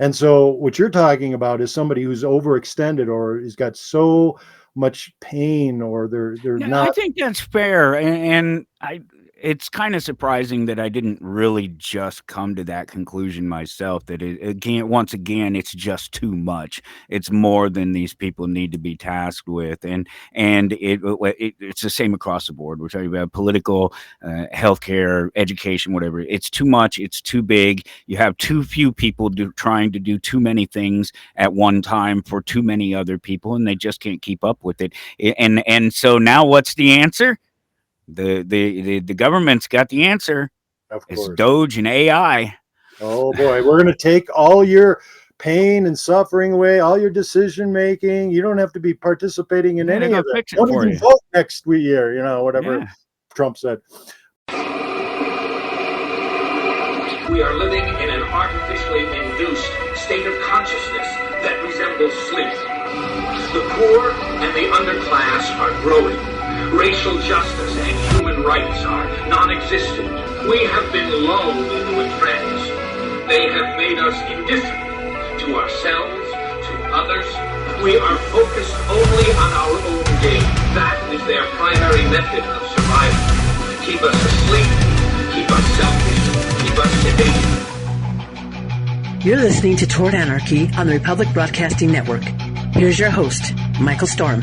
And so what you're talking about is somebody who's overextended or has got so much pain, or they're No, not. I think that's fair, and it's kind of surprising that I didn't really just come to that conclusion myself, that once again, it's just too much. It's more than these people need to be tasked with, and it's the same across the board. We're talking about political, healthcare, education, whatever. It's too much. It's too big. You have too few people trying to do too many things at one time for too many other people, and they just can't keep up with it. And so now, what's the answer? The government's got the answer. Of It's course. DOGE and AI. Oh boy, we're going to take all your pain and suffering away, all your decision making. You don't have to be participating in any of it. Don't even vote next year, whatever Trump said. We are living in an artificially induced state of consciousness that resembles sleep. The poor and the underclass are growing. Racial justice and human rights are non-existent. We have been lulled into a trance. They have made us indifferent to ourselves, to others. We are focused only on our own gain. That is their primary method of survival. Keep us asleep, keep us selfish, keep us sedated. You're listening to Toward Anarchy on the Republic Broadcasting Network. Here's your host, Michael Storm.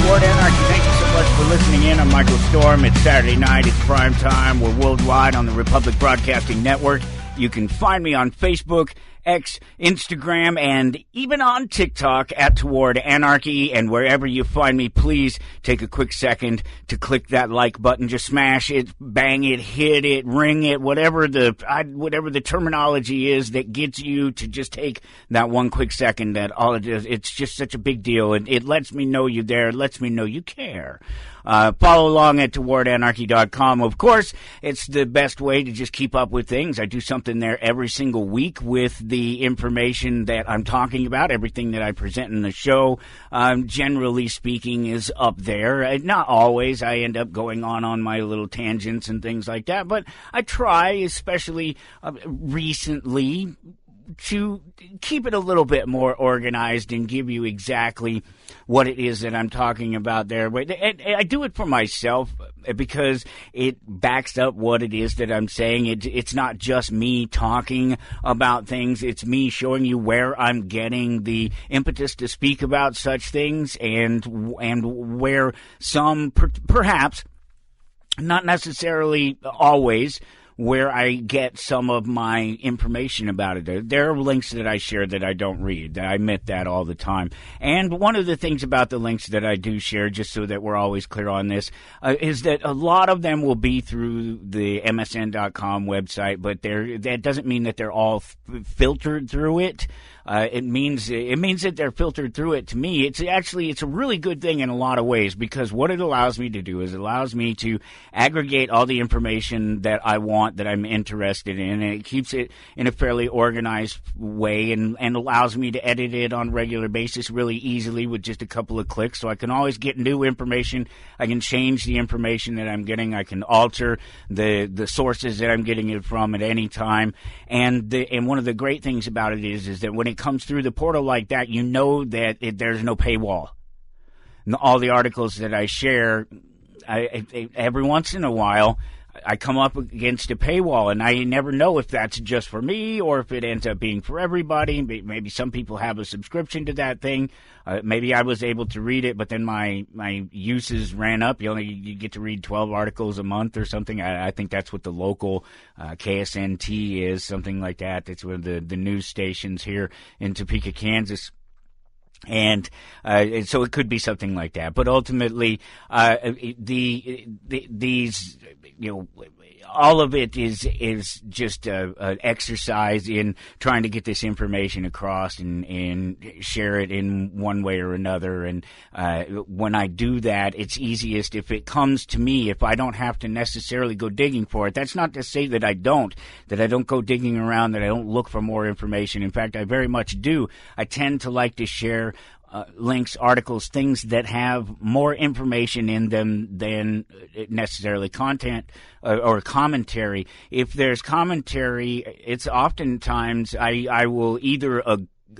Toward Anarchy. Thank you so much for listening in. I'm Michael Storm. It's Saturday night. It's prime time. We're worldwide on the Republic Broadcasting Network. You can find me on Facebook, X, Instagram, and even on TikTok at Toward Anarchy. And wherever you find me, please take a quick second to click that like button. Just smash it, bang it, hit it, ring it, whatever the terminology is that gets you to just take that one quick second. That all it is, it's just such a big deal. It lets me know you're there. It lets me know you care. Follow along at towardanarchy.com. Of course, it's the best way to just keep up with things. I do something there every single week with the information that I'm talking about. Everything that I present in the show, generally speaking, is up there. Not always. I end up going on my little tangents and things like that. But I try, especially recently, to keep it a little bit more organized and give you exactly what it is that I'm talking about there. But I do it for myself because it backs up what it is that I'm saying. It's not just me talking about things. It's me showing you where I'm getting the impetus to speak about such things, and where some, perhaps, not necessarily always, where I get some of my information about it. There are links that I share that I don't read. I admit that all the time. And one of the things about the links that I do share, just so that we're always clear on this, is that a lot of them will be through the MSN.com website, but that doesn't mean that they're all filtered through it. It means that they're filtered through it. To me, it's a really good thing in a lot of ways, because what it allows me to do is it allows me to aggregate all the information that I want, that I'm interested in, and it keeps it in a fairly organized way, and allows me to edit it on a regular basis really easily with just a couple of clicks. So I can always get new information. I can change the information that I'm getting. I can alter the sources that I'm getting it from at any time. And one of the great things about it is that when it comes through the portal like that, you know that there's no paywall. And all the articles that I share, every once in a while, I come up against a paywall, and I never know if that's just for me or if it ends up being for everybody. Maybe some people have a subscription to that thing. Maybe I was able to read it, but then my uses ran up. You get to read 12 articles a month or something. I think that's what the local KSNT is, something like that. That's one of the news stations here in Topeka, Kansas. And so it could be something like that. But ultimately, these all of it is just an exercise in trying to get this information across and share it in one way or another. And when I do that, it's easiest if it comes to me, if I don't have to necessarily go digging for it. That's not to say that I don't go digging around, that I don't look for more information. In fact, I very much do. I tend to like to share links, articles, things that have more information in them than necessarily content or commentary. If there's commentary, it's oftentimes I will either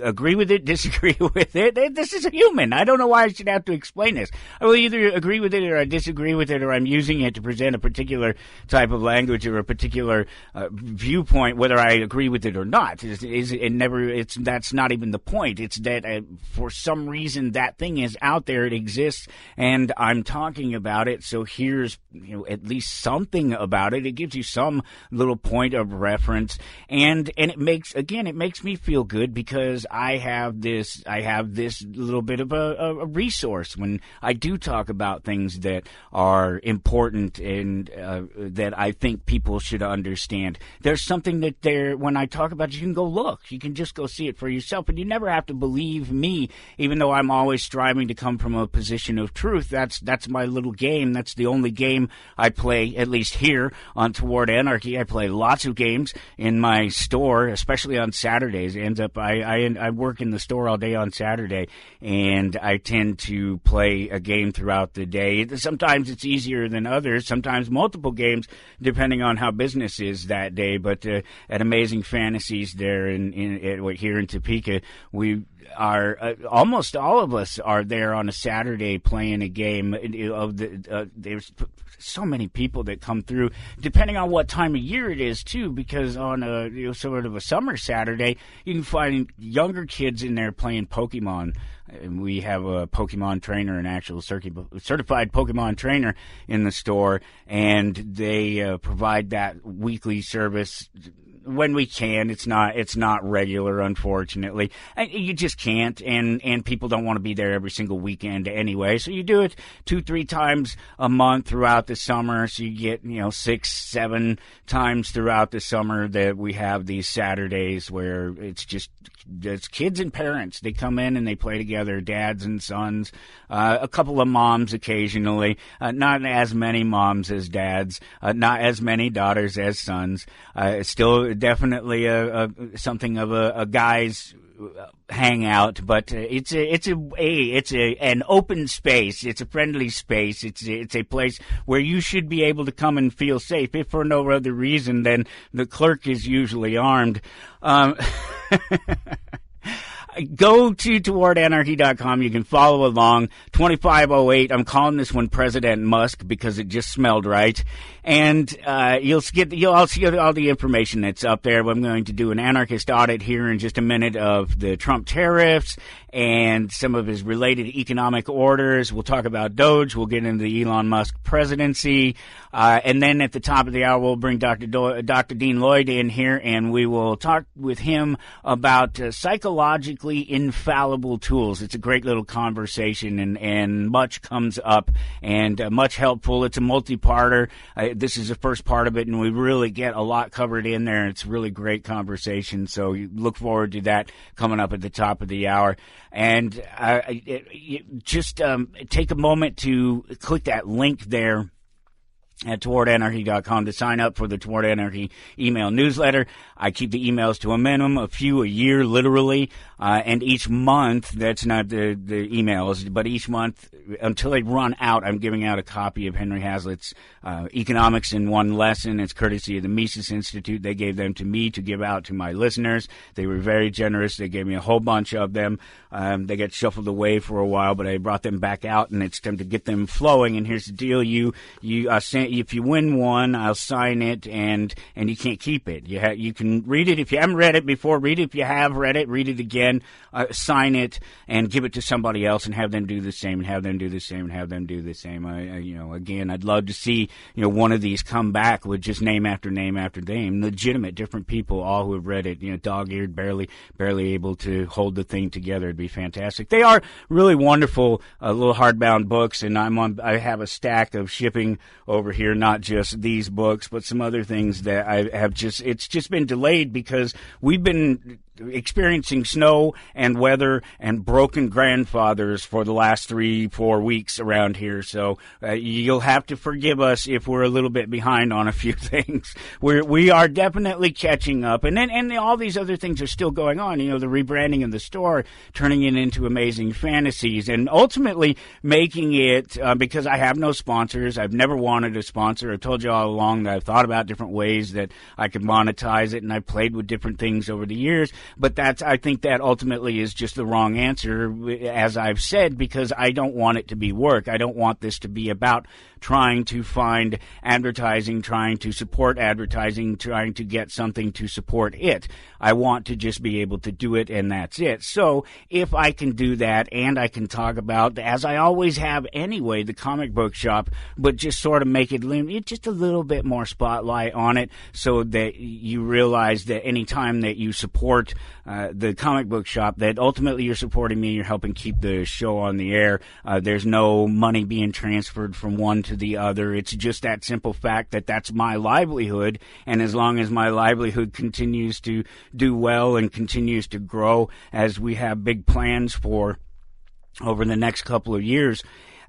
agree with it, disagree with it. This is a human. I don't know why I should have to explain this. I will either agree with it or I disagree with it, or I'm using it to present a particular type of language or a particular viewpoint, whether I agree with it or not. That's not even the point. It's that for some reason that thing is out there, it exists, and I'm talking about it. So here's at least something about it. It gives you some little point of reference, and it makes me feel good because I have this little bit of a resource when I do talk about things that are important and that I think people should understand. There's something that when I talk about it, you can go look. You can just go see it for yourself, and you never have to believe me, even though I'm always striving to come from a position of truth. That's my little game. That's the only game I play, at least here on Toward Anarchy. I play lots of games in my store, especially on Saturdays. I work in the store all day on Saturday, and I tend to play a game throughout the day. Sometimes it's easier than others, sometimes multiple games, depending on how business is that day. But at Amazing Fantasies there here in Topeka, we are almost all of us are there on a Saturday playing a game. There's so many people that come through, depending on what time of year it is too, because on a sort of a summer Saturday, you can find younger kids in there playing Pokemon. And we have a Pokemon trainer, an actual certified Pokemon trainer in the store, and they provide that weekly service when we can. It's not regular, unfortunately. You just can't, and people don't want to be there every single weekend anyway. So you do it 2-3 times a month throughout the summer. So you get 6-7 times throughout the summer that we have these Saturdays where it's kids and parents. They come in and they play together, dads and sons, a couple of moms occasionally, not as many moms as dads, not as many daughters as sons. Still definitely something of a guy's hangout, but it's an open space. It's a friendly space. It's a place where you should be able to come and feel safe, if for no other reason than the clerk is usually armed. Go to towardanarchy.com. You can follow along. 2508. I'm calling this one President Musk because it just smelled right. And you'll see all the information that's up there. I'm going to do an anarchist audit here in just a minute of the Trump tariffs and some of his related economic orders. We'll talk about DOGE. We'll get into the Elon Musk presidency. And then at the top of the hour, we'll bring Dr. Dean Lloyd in here, and we will talk with him about psychologically infallible tools. It's a great little conversation, and much comes up and much helpful. It's a multi-parter. This is the first part of it, and we really get a lot covered in there. It's a really great conversation, so you look forward to that coming up at the top of the hour. And just take a moment to click that link there at towardanarchy.com to sign up for the Toward Anarchy email newsletter. I keep the emails to a minimum, a few a year, literally, and each month, that's not the emails, but each month, until they run out, I'm giving out a copy of Henry Hazlitt's Economics in One Lesson. It's courtesy of the Mises Institute. They gave them to me to give out to my listeners. They were very generous. They gave me a whole bunch of them. They got shuffled away for a while, but I brought them back out, and it's time to get them flowing. And here's the deal. If you win one, I'll sign it, and you can't keep it. You can read it. If you haven't read it before, read it. If you have read it, read it again, sign it, and give it to somebody else, and have them do the same, and have them do the same, and have them do the same. Again, I'd love to see, one of these come back with just name after name after name, legitimate, different people, all who have read it, dog-eared, barely able to hold the thing together. It'd be fantastic. They are really wonderful, little hardbound books, and I have a stack of shipping over here here, not just these books, but some other things that I have it's just been delayed because we've been experiencing snow and weather and broken grandfathers for the last 3-4 weeks around here. So you'll have to forgive us if we're a little bit behind on a few things. We are definitely catching up. And then all these other things are still going on. The rebranding of the store, turning it into Amazing Fantasies, and ultimately making it, because I have no sponsors. I've never wanted a sponsor. I've told you all along that I've thought about different ways that I could monetize it, and I've played with different things over the years. But I think that ultimately is just the wrong answer, as I've said, because I don't want it to be work. I don't want this to be about trying to find advertising, trying to support advertising, trying to get something to support it. I want to just be able to do it, and that's it. So if I can do that, and I can talk about, as I always have anyway, the comic book shop, but just sort of make it just a little bit more spotlight on it, so that you realize that any time that you support the comic book shop, that ultimately you're supporting me, you're helping keep the show on the air. There's no money being transferred from one to the other. It's just that simple fact that that's my livelihood, and as long as my livelihood continues to do well and continues to grow, as we have big plans for over the next couple of years,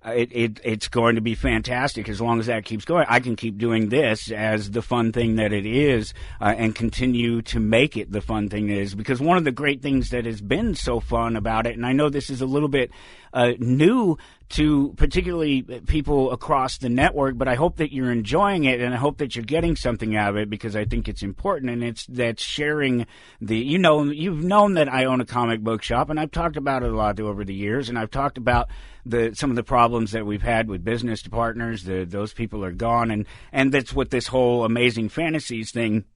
it's going to be fantastic. As long as that keeps going, I can keep doing this as the fun thing that it is, and continue to make it the fun thing it is. Because one of the great things that has been so fun about it, and I know this is a little bit new to particularly people across the network, but I hope that you're enjoying it, and I hope that you're getting something out of it, because I think it's important, and it's that sharing you've known that I own a comic book shop, and I've talked about it a lot over the years, and I've talked about some of the problems that we've had with business partners. Those people are gone, and that's what this whole Amazing Fantasies thing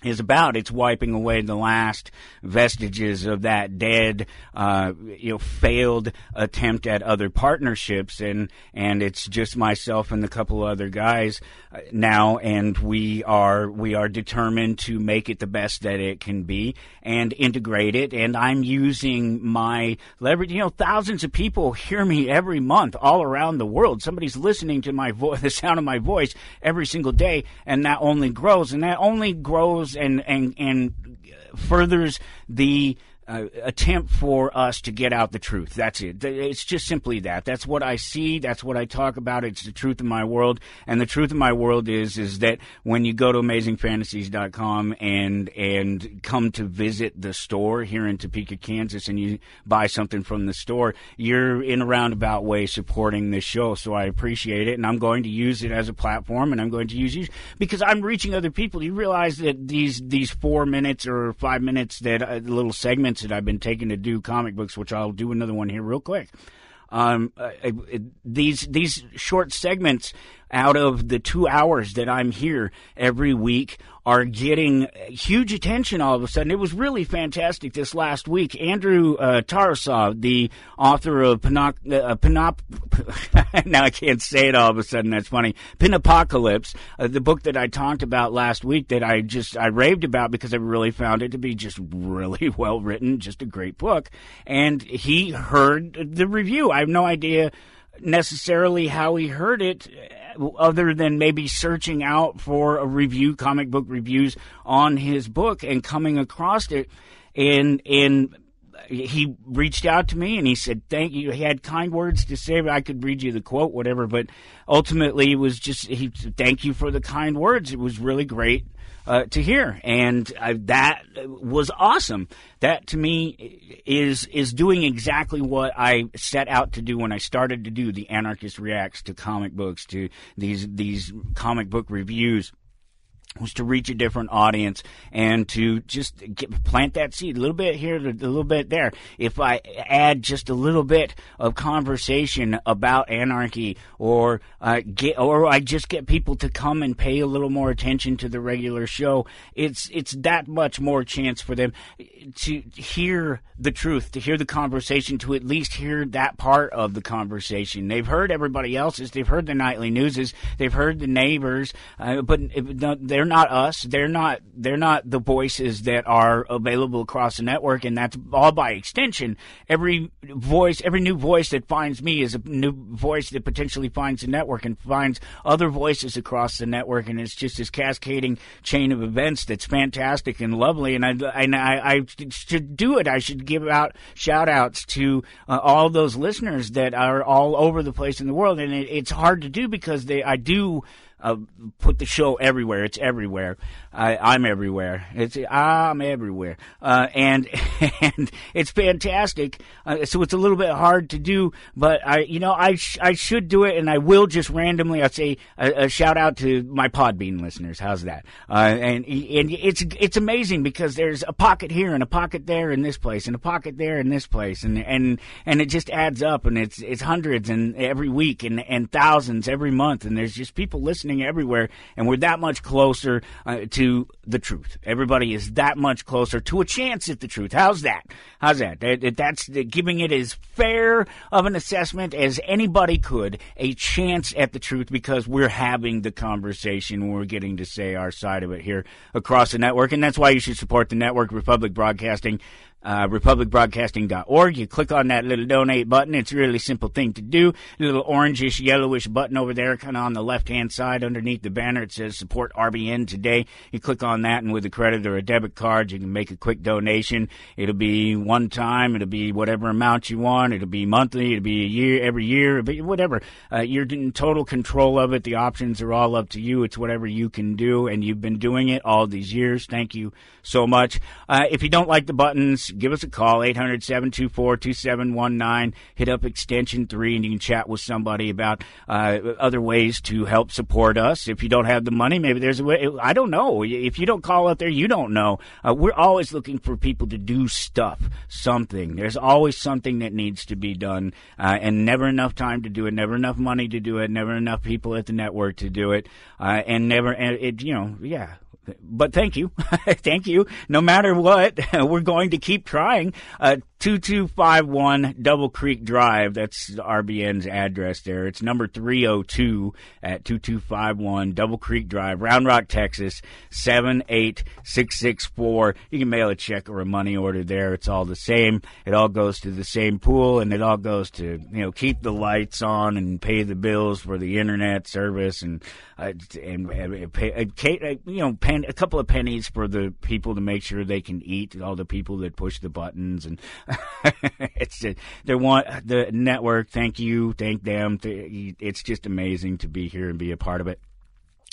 is about. It's wiping away the last vestiges of that dead, failed attempt at other partnerships, and it's just myself and a couple other guys now, and we are determined to make it the best that it can be and integrate it. And I'm using my leverage. Thousands of people hear me every month all around the world. Somebody's listening to my voice, the sound of my voice, every single day, and that only grows, and furthers the attempt for us to get out the truth. That's it. It's just simply that. That's what I see. That's what I talk about. It's the truth of my world. And the truth of my world is that when you go to AmazingFantasies.com and come to visit the store here in Topeka, Kansas, and you buy something from the store, you're in a roundabout way supporting this show. So I appreciate it, and I'm going to use it as a platform, and I'm going to use you because I'm reaching other people. You realize that these 4 minutes or 5 minutes, that little segments that I've been taking to do comic books, which I'll do another one here real quick. These short segments out of the 2 hours that I'm here every week are getting huge attention all of a sudden. It was really fantastic this last week. Andrew Tariffs, the author of now I can't say it all of a sudden, that's funny, Pinapocalypse, the book that I talked about last week that I raved about because I really found it to be just really well written, just a great book. And he heard the review. I have no idea necessarily how he heard it, other than maybe searching out for a review, comic book reviews on his book, and coming across it. And he reached out to me and he said, thank you. He had kind words to say, but I could read you the quote, whatever. But ultimately, it was just, thank you for the kind words. It was really great to hear. And that was awesome. That to me is doing exactly what I set out to do when I started to do the Anarchist Reacts to comic books, to these comic book reviews, was to reach a different audience and to just plant that seed a little bit here, a little bit there. If I add just a little bit of conversation about anarchy, or I just get people to come and pay a little more attention to the regular show, it's that much more chance for them to hear the truth, to hear the conversation, to at least hear that part of the conversation. They've heard everybody else's, they've heard the nightly newses, they've heard the neighbors, but they're they're not us. They're not the voices that are available across the network, and that's all by extension. Every new voice that finds me is a new voice that potentially finds the network and finds other voices across the network, and it's just this cascading chain of events that's fantastic and lovely. And I should do it. I should give out shout outs to all those listeners that are all over the place in the world, and it's hard to do because I do put the show everywhere. It's everywhere. I'm everywhere. I'm everywhere. And it's fantastic. So it's a little bit hard to do, but I should do it, and I will just randomly. I'll say a shout out to my Podbean listeners. How's that? And it's amazing because there's a pocket here and a pocket there in this place and a pocket there in this place, and it just adds up, and it's hundreds and every week and thousands every month, and there's just people listening everywhere, and we're that much closer to the truth. Everybody is that much closer to a chance at the truth. How's that? That's giving it as fair of an assessment as anybody could, a chance at the truth, because we're having the conversation. We're getting to say our side of it here across the network, and that's why you should support the network, Republic Broadcasting. republicbroadcasting.org. You click on that little donate button. It's a really simple thing to do. A little orangish, yellowish button over there, kind of on the left-hand side underneath the banner. It says support RBN today. You click on that, and with a credit or a debit card, you can make a quick donation. It'll be one time. It'll be whatever amount you want. It'll be monthly. It'll be a year, every year, it'll be whatever. You're in total control of it. The options are all up to you. It's whatever you can do, and you've been doing it all these years. Thank you so much. If you don't like the buttons, give us a call, 800-724-2719. Hit up extension 3, and you can chat with somebody about other ways to help support us. If you don't have the money, maybe there's a way. I don't know. If you don't call out there, you don't know. We're always looking for people to do stuff, something. There's always something that needs to be done, and never enough time to do it, never enough money to do it, never enough people at the network to do it, yeah. But thank you. Thank you. No matter what, we're going to keep trying. 2251 Double Creek Drive. That's RBN's address there. It's number 302 at 2251 Double Creek Drive, Round Rock, Texas, 78664. You can mail a check or a money order there. It's all the same. It all goes to the same pool, and it all goes to, keep the lights on and pay the bills for the internet service and pay, a couple of pennies for the people to make sure they can eat, all the people that push the buttons, and they want the network. Thank you, thank them. It's just amazing to be here and be a part of it.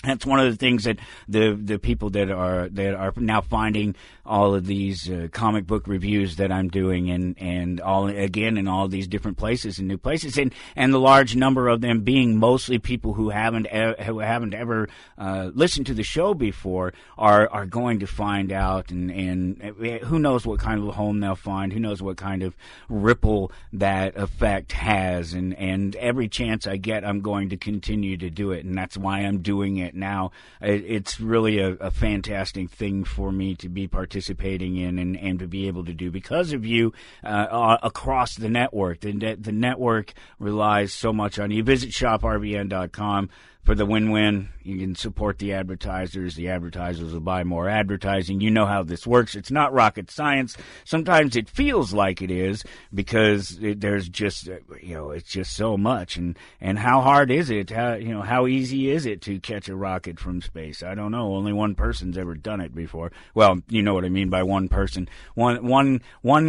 That's one of the things that the people that are now finding all of these comic book reviews that I'm doing and all again in all these different places and new places, and the large number of them being mostly people who haven't ever listened to the show before are going to find out, and who knows what kind of a home they'll find, who knows what kind of ripple that effect has, and every chance I get, I'm going to continue to do it, and that's why I'm doing it now. It's really a fantastic thing for me to be participating in and to be able to do because of you across the network. The network relies so much on you. Visit shoprbn.com for the win-win. You can support the advertisers. The advertisers will buy more advertising. You know how this works. It's not rocket science. Sometimes it feels like it is because there's just, it's just so much. And how hard is it? How easy is it to catch a rocket from space? I don't know. Only one person's ever done it before. Well, you know what I mean by one person. One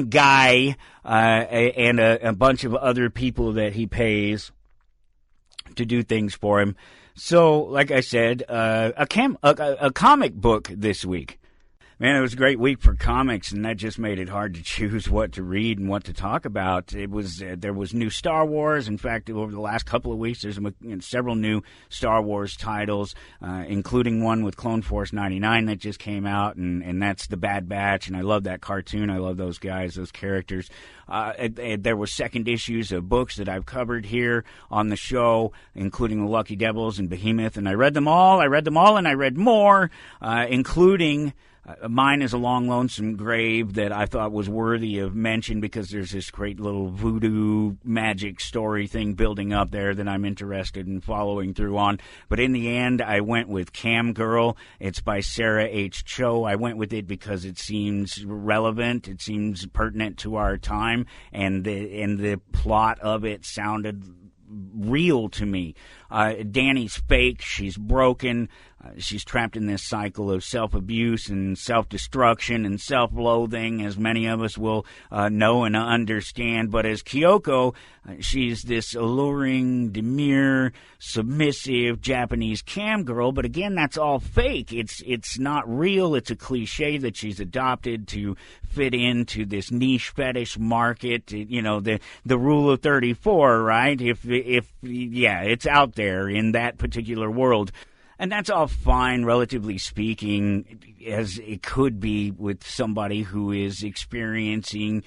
guy and a bunch of other people that he pays to do things for him. So, like I said, a comic book this week. Man, it was a great week for comics, and that just made it hard to choose what to read and what to talk about. There was new Star Wars. In fact, over the last couple of weeks, there's several new Star Wars titles, including one with Clone Force 99 that just came out, and that's The Bad Batch, and I love that cartoon. I love those guys, those characters. There were second issues of books that I've covered here on the show, including The Lucky Devils and Behemoth, and I read them all, and I read more, including Mine is a long, lonesome grave that I thought was worthy of mention because there's this great little voodoo magic story thing building up there that I'm interested in following through on. But in the end, I went with Cam Girl. It's by Sarah H. Cho. I went with it because it seems relevant. It seems pertinent to our time, and the plot of it sounded real to me. Danny's fake. She's broken. She's trapped in this cycle of self-abuse and self-destruction and self-loathing, as many of us will know and understand. But as Kyoko, she's this alluring, demure, submissive Japanese cam girl. But again, that's all fake. It's not real. It's a cliche that she's adopted to fit into this niche fetish market. You know, the rule of 34, right? If it's out there in that particular world. And that's all fine, relatively speaking, as it could be with somebody who is experiencing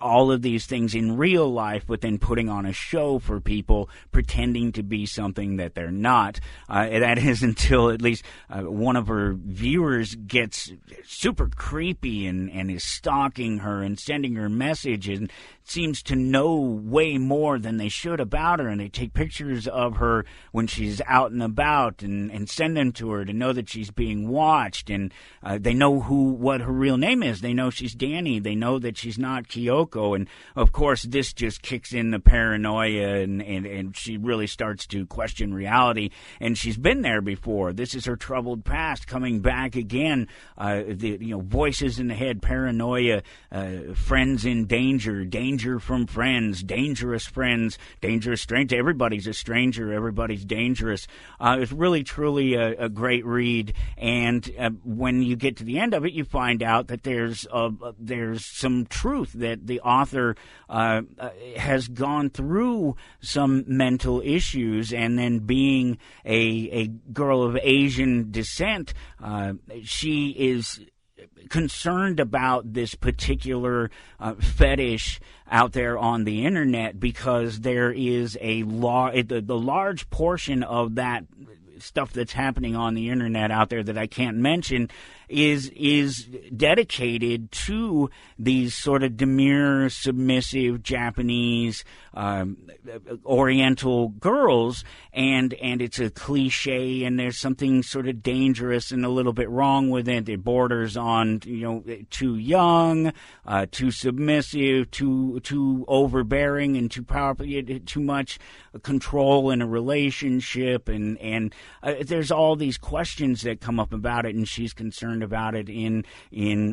all of these things in real life, but then putting on a show for people, pretending to be something that they're not. That is until at least one of her viewers gets super creepy and is stalking her and sending her message and seems to know way more than they should about her, and they take pictures of her when she's out and about and send them to her to know that she's being watched, and they know what her real name is. They know she's Danny. They know that she's not Kyoko, and of course this just kicks in the paranoia, and she really starts to question reality, and she's been there before. This is her troubled past coming back again. Voices in the head, paranoia, friends in danger from friends, dangerous stranger. Everybody's a stranger. Everybody's dangerous. It's really, truly a great read. And when you get to the end of it, you find out that there's some truth that the author has gone through some mental issues, and then being a girl of Asian descent, she is concerned about this particular fetish out there on the internet, because there is the large portion of that stuff that's happening on the internet out there that I can't mention is dedicated to these sort of demure, submissive Japanese Oriental girls, and it's a cliche, and there's something sort of dangerous and a little bit wrong with it. It borders on too young, too submissive, too overbearing, and too powerful, too much control in a relationship, and there's all these questions that come up about it, and she's concerned about it in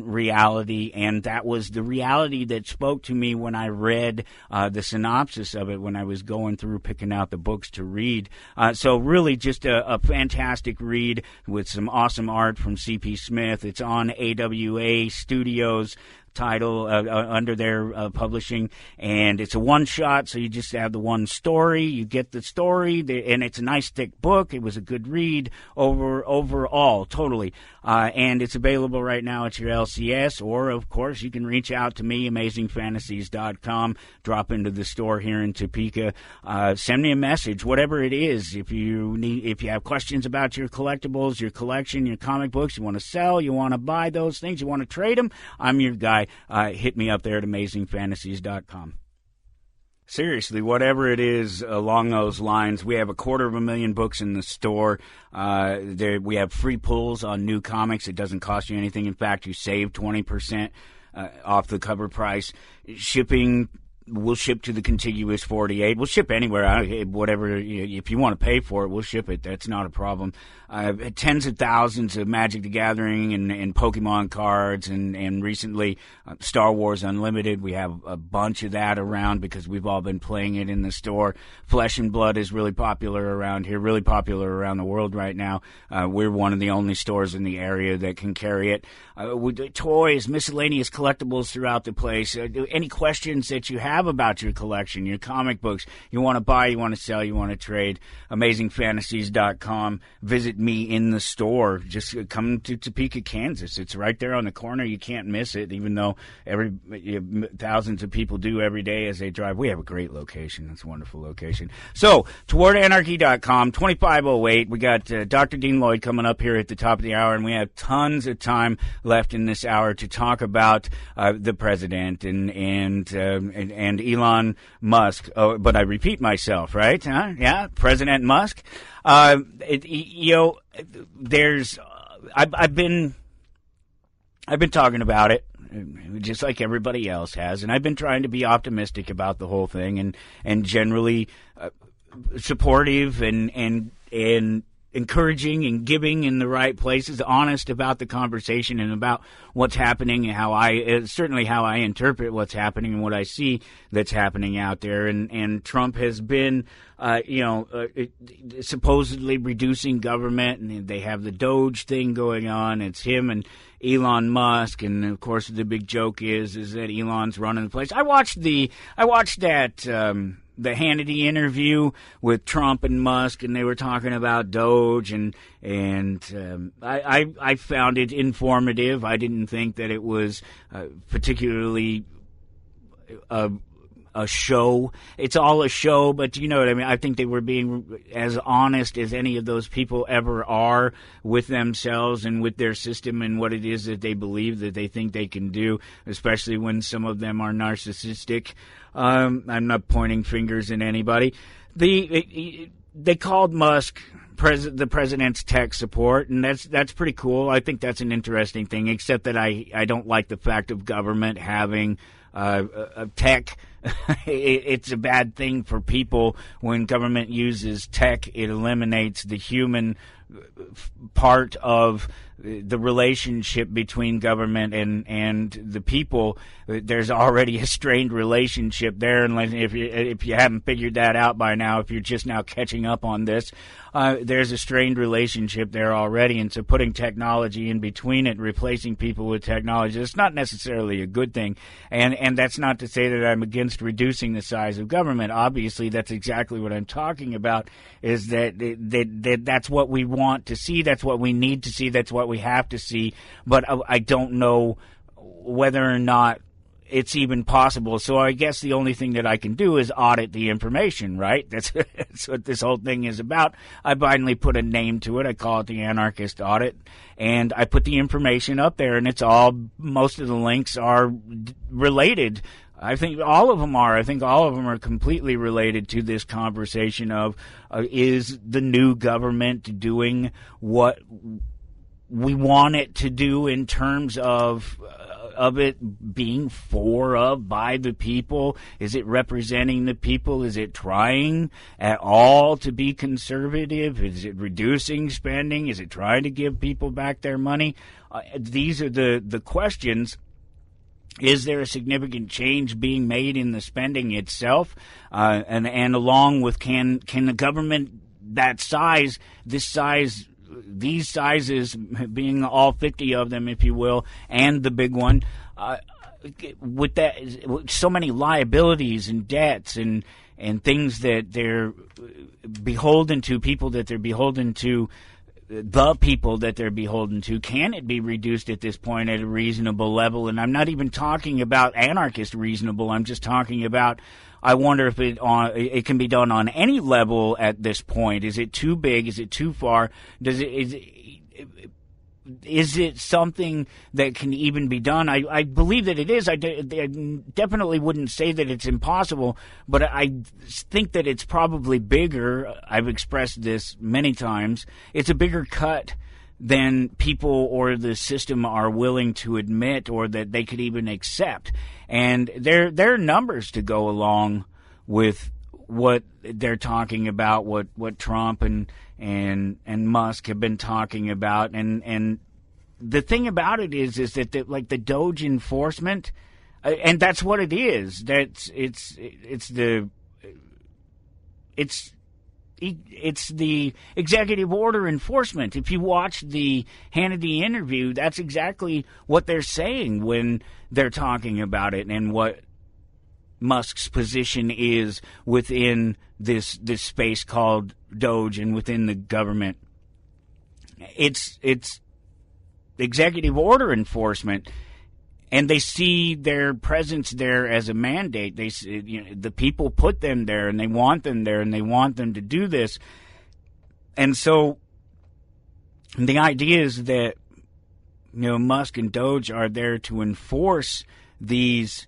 reality, and that was the reality that spoke to me when I read the synopsis of it, when I was going through picking out the books to read. So really just a fantastic read with some awesome art from C.P. Smith. It's on AWA Studios title under their publishing, and it's a one-shot, so you just have the one story. You get the story, and it's a nice thick book. It was a good read overall, totally. And it's available right now at your LCS, or, of course, you can reach out to me, AmazingFantasies.com, drop into the store here in Topeka, send me a message, whatever it is. If you have questions about your collectibles, your collection, your comic books, you want to sell, you want to buy those things, you want to trade them, I'm your guy. Hit me up there at AmazingFantasies.com. Seriously, whatever it is along those lines, we have 250,000 books in the store. We have free pulls on new comics. It doesn't cost you anything. In fact, you save 20% off the cover price. Shipping, we'll ship to the contiguous 48. We'll ship anywhere, whatever. If you want to pay for it, we'll ship it. That's not a problem. Tens of thousands of Magic the Gathering and Pokemon cards, and recently Star Wars Unlimited. We have a bunch of that around because we've all been playing it in the store. Flesh and Blood is really popular around here, really popular around the world right now. We're one of the only stores in the area that can carry it. With toys, miscellaneous collectibles throughout the place. Any questions that you have, have about your collection, your comic books. You want to buy, you want to sell, you want to trade. AmazingFantasies.com. Visit me in the store. Just come to Topeka, Kansas. It's right there on the corner. You can't miss it, even though thousands of people do every day as they drive. We have a great location. It's a wonderful location. So, towardanarchy.com, 2508. We got Dr. Dean Lloyd coming up here at the top of the hour, and we have tons of time left in this hour to talk about the president and Elon Musk. Oh, but I repeat myself, right? Huh? Yeah, President Musk. There's I've been talking about it, just like everybody else has, and I've been trying to be optimistic about the whole thing and generally supportive and encouraging and giving in the right places, honest about the conversation and about what's happening and how I interpret what's happening and what I see that's happening out there. And Trump has been, supposedly reducing government, and they have the DOGE thing going on. It's him and Elon Musk, and of course the big joke is that Elon's running the place. I watched that. The Hannity interview with Trump and Musk, and they were talking about DOGE, and I found it informative. I didn't think that it was particularly a show. It's all a show, but you know what I mean. I think they were being as honest as any of those people ever are with themselves and with their system and what it is that they believe that they think they can do, especially when some of them are narcissistic. I'm not pointing fingers at anybody. They called Musk the president's tech support, and that's pretty cool. I think that's an interesting thing, except that I don't like the fact of government having tech. It's a bad thing for people when government uses tech. It eliminates the human part of the relationship between government and the people. There's already a strained relationship there, and if you haven't figured that out by now, if you're just now catching up on this, there's a strained relationship there already, and so putting technology in between it, replacing people with technology, it's not necessarily a good thing, and that's not to say that I'm against reducing the size of government. Obviously, that's exactly what I'm talking about, is that's what we want to see, that's what we need to see, that's what we have to see, but I don't know whether or not it's even possible. So I guess the only thing that I can do is audit the information, right? That's what this whole thing is about. I finally put a name to it. I call it the Anarchist Audit, and I put the information up there, and most of the links are related. I think all of them are. I think all of them are completely related to this conversation of is the new government doing what we want it to do in terms of it being by the people? Is it representing the people? Is it trying at all to be conservative? Is it reducing spending? Is it trying to give people back their money? These are the questions. Is there a significant change being made in the spending itself? And along with can the government that size, these sizes, being all 50 of them, if you will, and the big one, with so many liabilities and debts and things that they're beholden to, people that they're beholden to, the people that they're beholden to, can it be reduced at this point at a reasonable level? And I'm not even talking about anarchist reasonable. I'm just talking about, I wonder if it can be done on any level at this point. Is it too big? Is it too far? Is it something that can even be done? I believe that it is. I definitely wouldn't say that it's impossible, but I think that it's probably bigger. I've expressed this many times. It's a bigger cut than people or the system are willing to admit or that they could even accept. And there are numbers to go along with what they're talking about, what Trump and Musk have been talking about, and the thing about it is that like the DOGE enforcement, and that's what it is. It's the executive order enforcement. If you watch the Hannity interview, that's exactly what they're saying when they're talking about it, and what Musk's position is within this space called DOGE and within the government. It's executive order enforcement, and they see their presence there as a mandate. The people put them there, and they want them there, and they want them to do this. And so the idea is that Musk and DOGE are there to enforce these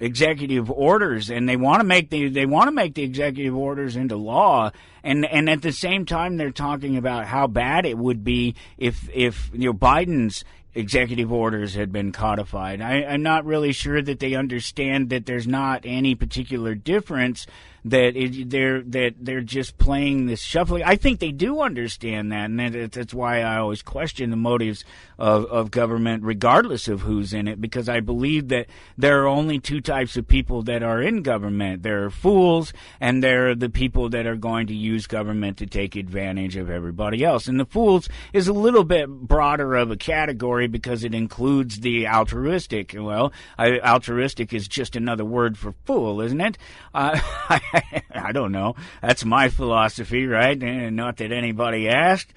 executive orders, and they want to make the executive orders into law, and at the same time they're talking about how bad it would be if Biden's executive orders had been codified. I'm not really sure that they understand that there's not any particular difference, that they're just playing this shuffling. I think they do understand that, and that's why I always question the motives of government, regardless of who's in it, because I believe that there are only two types of people that are in government. There are fools, and there are the people that are going to use government to take advantage of everybody else. And the fools is a little bit broader of a category because it includes the altruistic. Well, altruistic is just another word for fool, isn't it? I don't know. That's my philosophy, right? Not that anybody asked.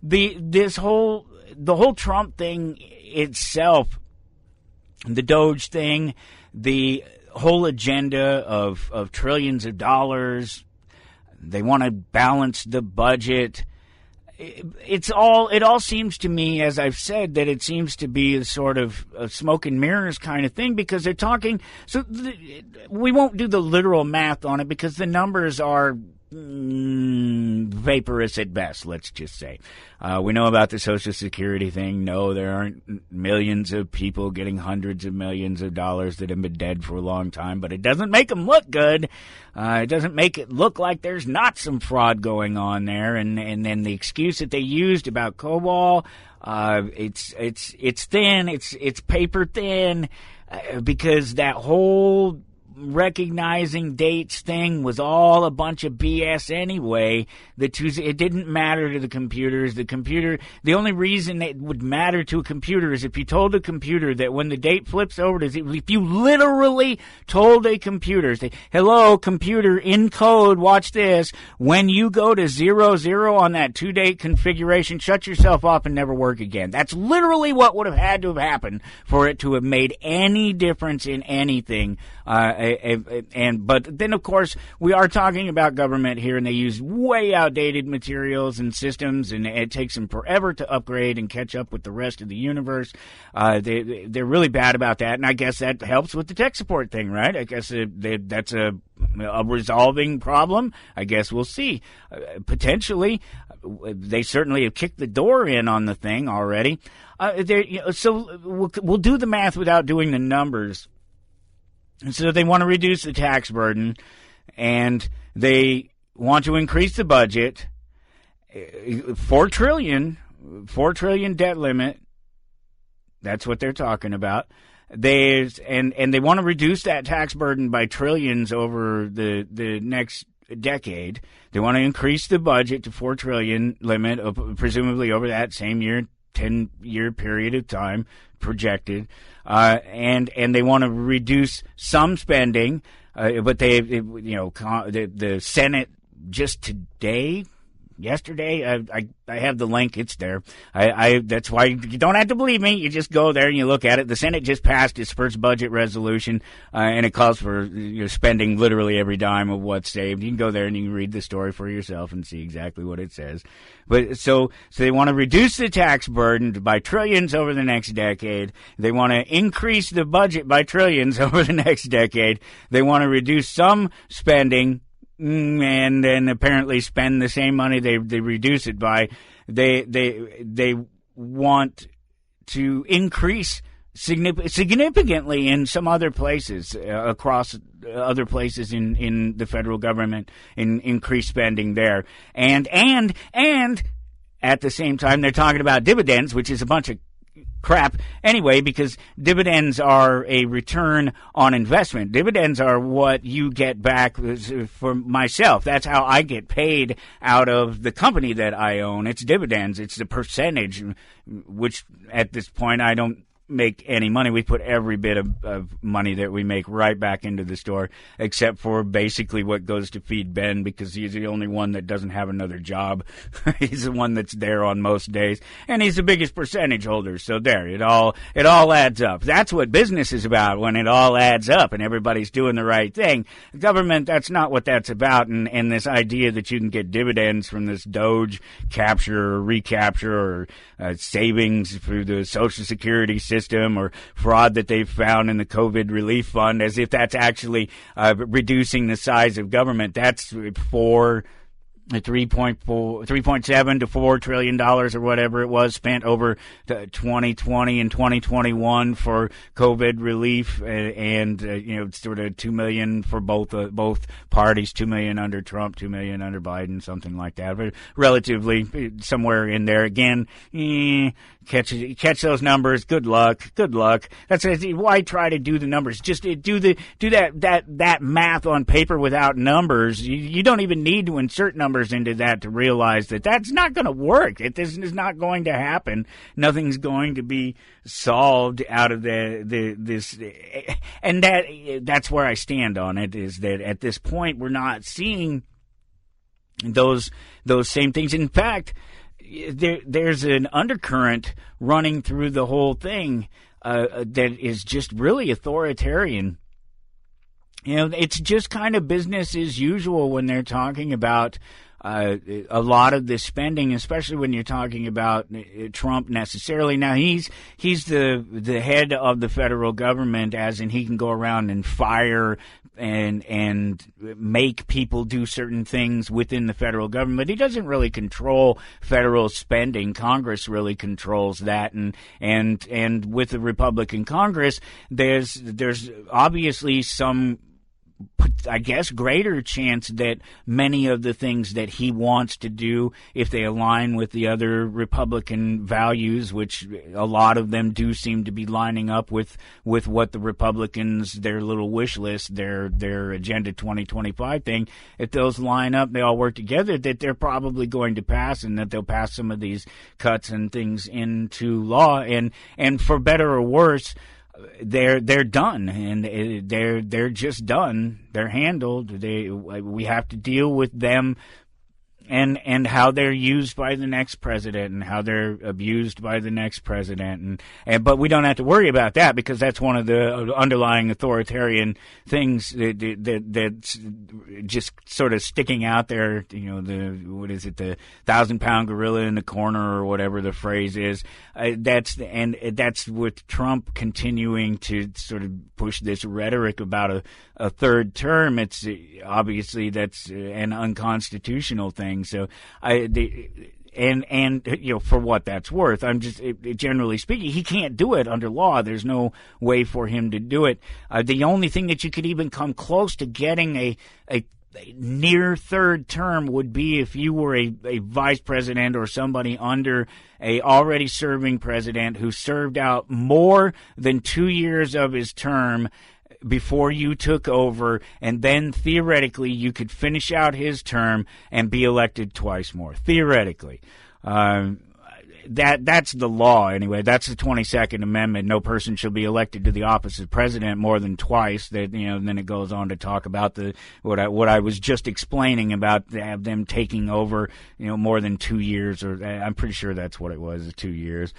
The whole Trump thing itself, the DOGE thing, the whole agenda of trillions of dollars, they want to balance the budget. It all seems to me, as I've said, that it seems to be a sort of a smoke and mirrors kind of thing, because they're talking. So we won't do the literal math on it because the numbers are vaporous at best, let's just say. We know about the Social Security thing. No, there aren't millions of people getting hundreds of millions of dollars that have been dead for a long time, but it doesn't make them look good. It doesn't make it look like there's not some fraud going on there. And then the excuse that they used about COBOL, it's thin, it's paper thin, because that whole recognizing dates thing was all a bunch of BS anyway. It didn't matter to the computers. The only reason it would matter to a computer is if you told a computer that when the date flips over, if you literally told a computer, say, hello, computer, in code, watch this. When you go to 00 on that 2-date configuration, shut yourself off and never work again. That's literally what would have had to have happened for it to have made any difference in anything. But then, of course, we are talking about government here, and they use way outdated materials and systems, and it takes them forever to upgrade and catch up with the rest of the universe. They're really bad about that, and I guess that helps with the tech support thing, right? I guess that's a resolving problem. I guess we'll see. Potentially, they certainly have kicked the door in on the thing already. So we'll do the math without doing the numbers. And so they want to reduce the tax burden, and they want to increase the budget. $4 trillion debt limit. That's what they're talking about. And they want to reduce that tax burden by trillions over the next decade. They want to increase the budget to $4 trillion limit, presumably over that same 10-year period of time projected, and they want to reduce some spending, but the Senate just yesterday, I have the link. It's there. That's why you don't have to believe me. You just go there and you look at it. The Senate just passed its first budget resolution, and it calls for spending literally every dime of what's saved. You can go there and you can read the story for yourself and see exactly what it says. But so they want to reduce the tax burden by trillions over the next decade. They want to increase the budget by trillions over the next decade. They want to reduce some spending, and then apparently spend the same money they reduce it by. They want to increase significantly in some other places, across other places in the federal government, increase spending there. And at the same time, they're talking about dividends, which is a bunch of crap anyway, because dividends are a return on investment. Dividends are what you get back. For myself, that's how I get paid out of the company that I own. It's dividends. It's the percentage, which at this point I don't make any money. We put every bit of money that we make right back into the store, except for basically what goes to feed Ben, because he's the only one that doesn't have another job. He's the one that's there on most days, and he's the biggest percentage holder. So there, it all adds up. That's what business is about, when it all adds up and everybody's doing the right thing. Government, that's not what that's about. And this idea that you can get dividends from this DOGE capture or recapture or savings through the Social Security system or fraud that they've found in the COVID relief fund, as if that's actually reducing the size of government. That's for $3.7 to $4 trillion or whatever it was spent over 2020 and 2021 for COVID relief, and sort of $2 million for both parties, $2 million under Trump, $2 million under Biden, something like that. But relatively somewhere in there. Again, catch those numbers. Good luck. That's why try to do the numbers. Just do that math on paper without numbers. You don't even need to insert numbers into that to realize that that's not going to work. This is not going to happen. Nothing's going to be solved out of this. And that's where I stand on it, is that at this point we're not seeing those same things. In fact, there's an undercurrent running through the whole thing that is just really authoritarian. It's just kind of business as usual when they're talking about a lot of this spending, especially when you're talking about Trump necessarily. Now, he's the head of the federal government, as in he can go around and fire and make people do certain things within the federal government. He doesn't really control federal spending. Congress really controls that, and with the Republican Congress, there's obviously some, I guess, greater chance that many of the things that he wants to do, if they align with the other Republican values, which a lot of them do seem to be lining up with what the Republicans, their little wish list, their Agenda 2025 thing, if those line up, they all work together, that they're probably going to pass, and that they'll pass some of these cuts and things into law. And for better or worse, they're done, and they're just done. They're handled. We have to deal with them and how they're used by the next president and how they're abused by the next president. But we don't have to worry about that, because that's one of the underlying authoritarian things that's just sort of sticking out there. The 1,000-pound gorilla in the corner, or whatever the phrase is. That's with Trump continuing to sort of push this rhetoric about a third term. It's obviously that's an unconstitutional thing. So for what that's worth, I'm just generally speaking, he can't do it under law. There's no way for him to do it. The only thing that you could even come close to getting a near third term would be if you were a vice president or somebody under a already serving president who served out more than 2 years of his term before you took over, and then theoretically you could finish out his term and be elected twice more. Theoretically. That's the law anyway. That's the 22nd Amendment. No person shall be elected to the office of president more than twice. That then it goes on to talk about what I was just explaining about them taking over more than 2 years, or I'm pretty sure that's what it was, 2 years.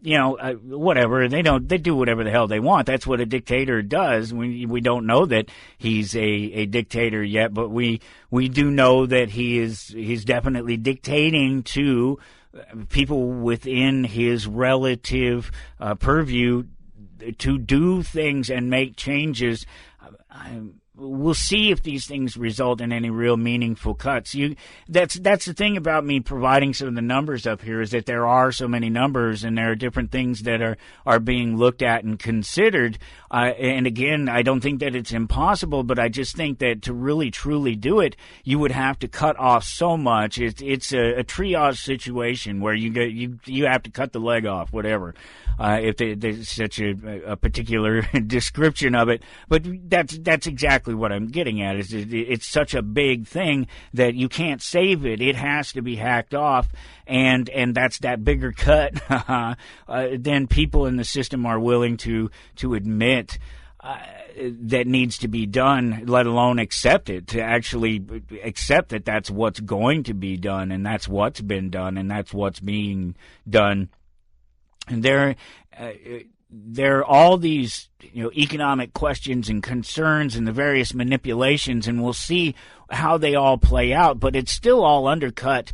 Whatever. They do whatever the hell they want. That's what a dictator does. We don't know that he's a dictator yet, but we do know that he's definitely dictating to people within his relative purview to do things and make changes. We'll see if these things result in any real meaningful cuts. That's the thing about me providing some of the numbers up here, is that there are so many numbers, and there are different things that are being looked at and considered. And again, I don't think that it's impossible, but I just think that to really truly do it, you would have to cut off so much. It's a triage situation where you have to cut the leg off, whatever. If there's such a particular description of it, but that's exactly exactly what I'm getting at. Is it's such a big thing that you can't save it. It has to be hacked off, and that's that bigger cut than people in the system are willing to admit. That needs to be done, let alone accept it, to actually accept that that's what's going to be done, and that's what's been done, and that's what's being done. And there are all these, economic questions and concerns and the various manipulations, and we'll see how they all play out. But it's still all undercut.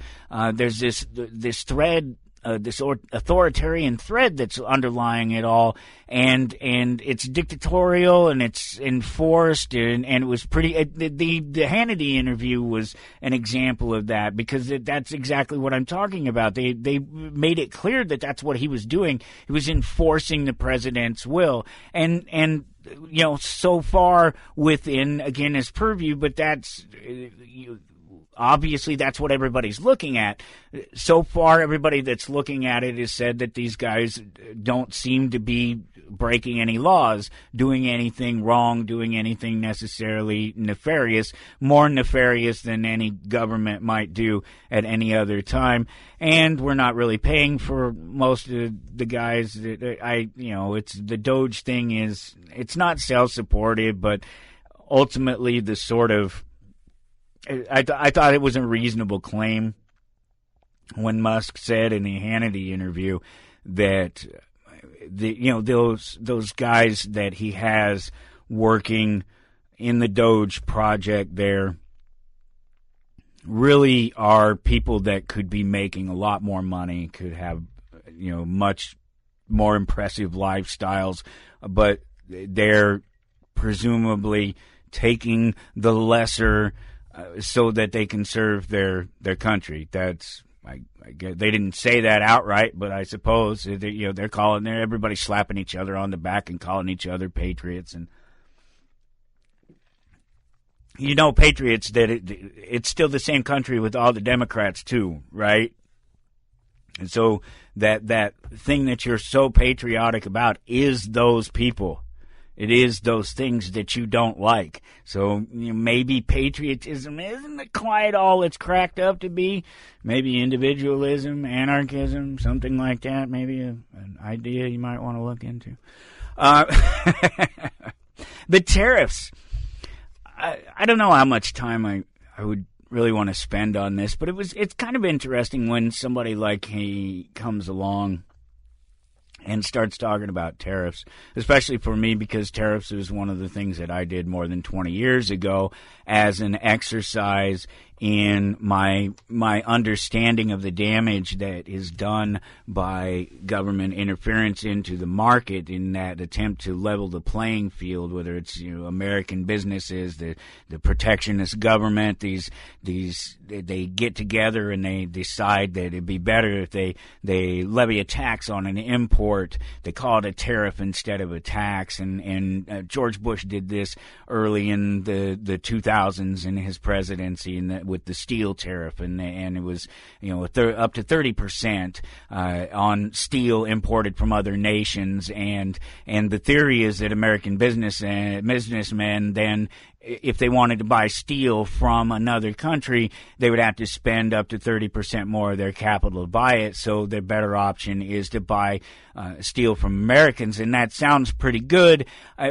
There's this thread. This authoritarian thread that's underlying it all, and it's dictatorial and it's enforced, and it was pretty. The Hannity interview was an example of that, because that's exactly what I'm talking about. They made it clear that that's what he was doing. He was enforcing the president's will, and so far within, again, his purview, but that's. Obviously, that's what everybody's looking at. So far, everybody that's looking at it has said that these guys don't seem to be breaking any laws, doing anything wrong, doing anything necessarily nefarious, more nefarious than any government might do at any other time. And we're not really paying for most of the guys. It's the DOGE thing is, it's not self-supportive, but ultimately the sort of, I thought it was a reasonable claim when Musk said in the Hannity interview that those guys that he has working in the DOGE project there really are people that could be making a lot more money, could have much more impressive lifestyles, but they're presumably taking the lesser so that they can serve their country. That's I guess they didn't say that outright, but I suppose they're calling everybody slapping each other on the back and calling each other patriots, and patriots that it's still the same country with all the Democrats too, right? And so that thing that you're so patriotic about is those people. It is those things that you don't like. So maybe patriotism isn't quite all it's cracked up to be. Maybe individualism, anarchism, something like that. Maybe an idea you might want to look into. The tariffs. I don't know how much time I would really want to spend on this, but it's kind of interesting when somebody like he comes along and starts talking about tariffs, especially for me, because tariffs is one of the things that I did more than 20 years ago as an exercise in my understanding of the damage that is done by government interference into the market in that attempt to level the playing field, whether it's American businesses, the protectionist government, they get together and they decide that it'd be better if they levy a tax on an import. They call it a tariff instead of a tax, and George Bush did this early in the 2000s in his presidency, and with the steel tariff, and it was up to 30% on steel imported from other nations, and the theory is that American businessmen then, if they wanted to buy steel from another country, they would have to spend up to 30% more of their capital to buy it. So their better option is to buy steel from Americans, and that sounds pretty good,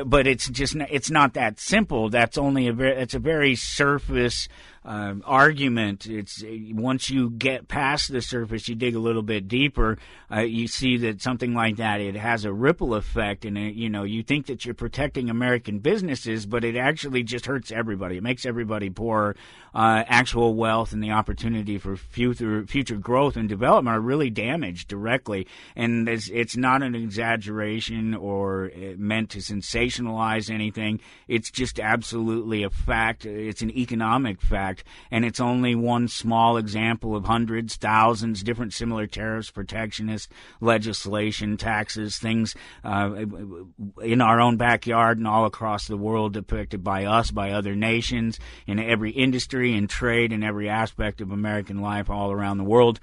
but it's not that simple. That's it's a very surface argument. It's once you get past the surface, you dig a little bit deeper, you see that something like that, it has a ripple effect, and you think that you're protecting American businesses, but it actually just hurts everybody. It makes everybody poorer. Actual wealth and the opportunity for future growth and development are really damaged directly, and it's not an exaggeration or meant to sensationalize anything. It's just absolutely a fact. It's an economic fact, and it's only one small example of hundreds, thousands, different similar tariffs, protectionist legislation, taxes, things in our own backyard and all across the world depicted by us, by other nations, in every industry and trade, in every aspect of American life all around the world.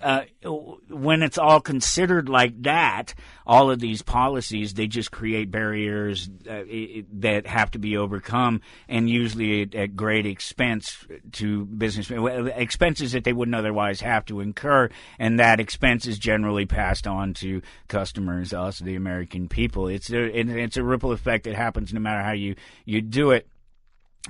when it's all considered like that, all of these policies, they just create barriers that have to be overcome, and usually at great expense to businessmen, expenses that they wouldn't otherwise have to incur, and that expense is generally passed on to customers, us, the American people. It's a ripple effect that happens no matter how you do it.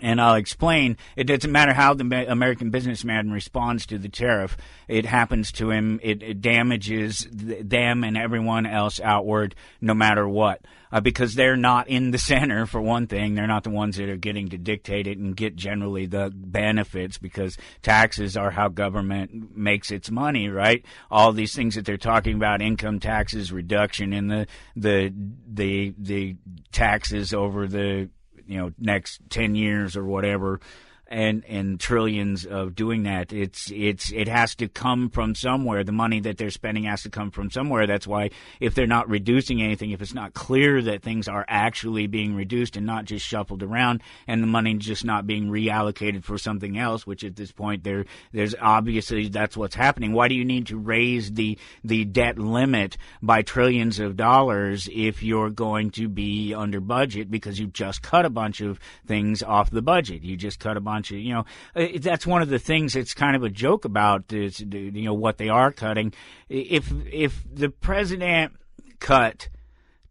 And I'll explain. It doesn't matter how the American businessman responds to the tariff. It happens to him. It damages them and everyone else outward, no matter what. Because they're not in the center, for one thing. They're not the ones that are getting to dictate it and get generally the benefits, because taxes are how government makes its money, right? All these things that they're talking about, income taxes, reduction in the taxes over the next 10 years or whatever, and trillions of doing that. It has to come from somewhere. The money that they're spending has to come from somewhere. That's why if they're not reducing anything, if it's not clear that things are actually being reduced and not just shuffled around, and the money just not being reallocated for something else, which at this point there's obviously that's what's happening. Why do you need to raise the debt limit by trillions of dollars if you're going to be under budget? Because you just cut a bunch of things off the budget. You just cut a bunch. That's one of the things that's kind of a joke about this, what they are cutting. If the president cut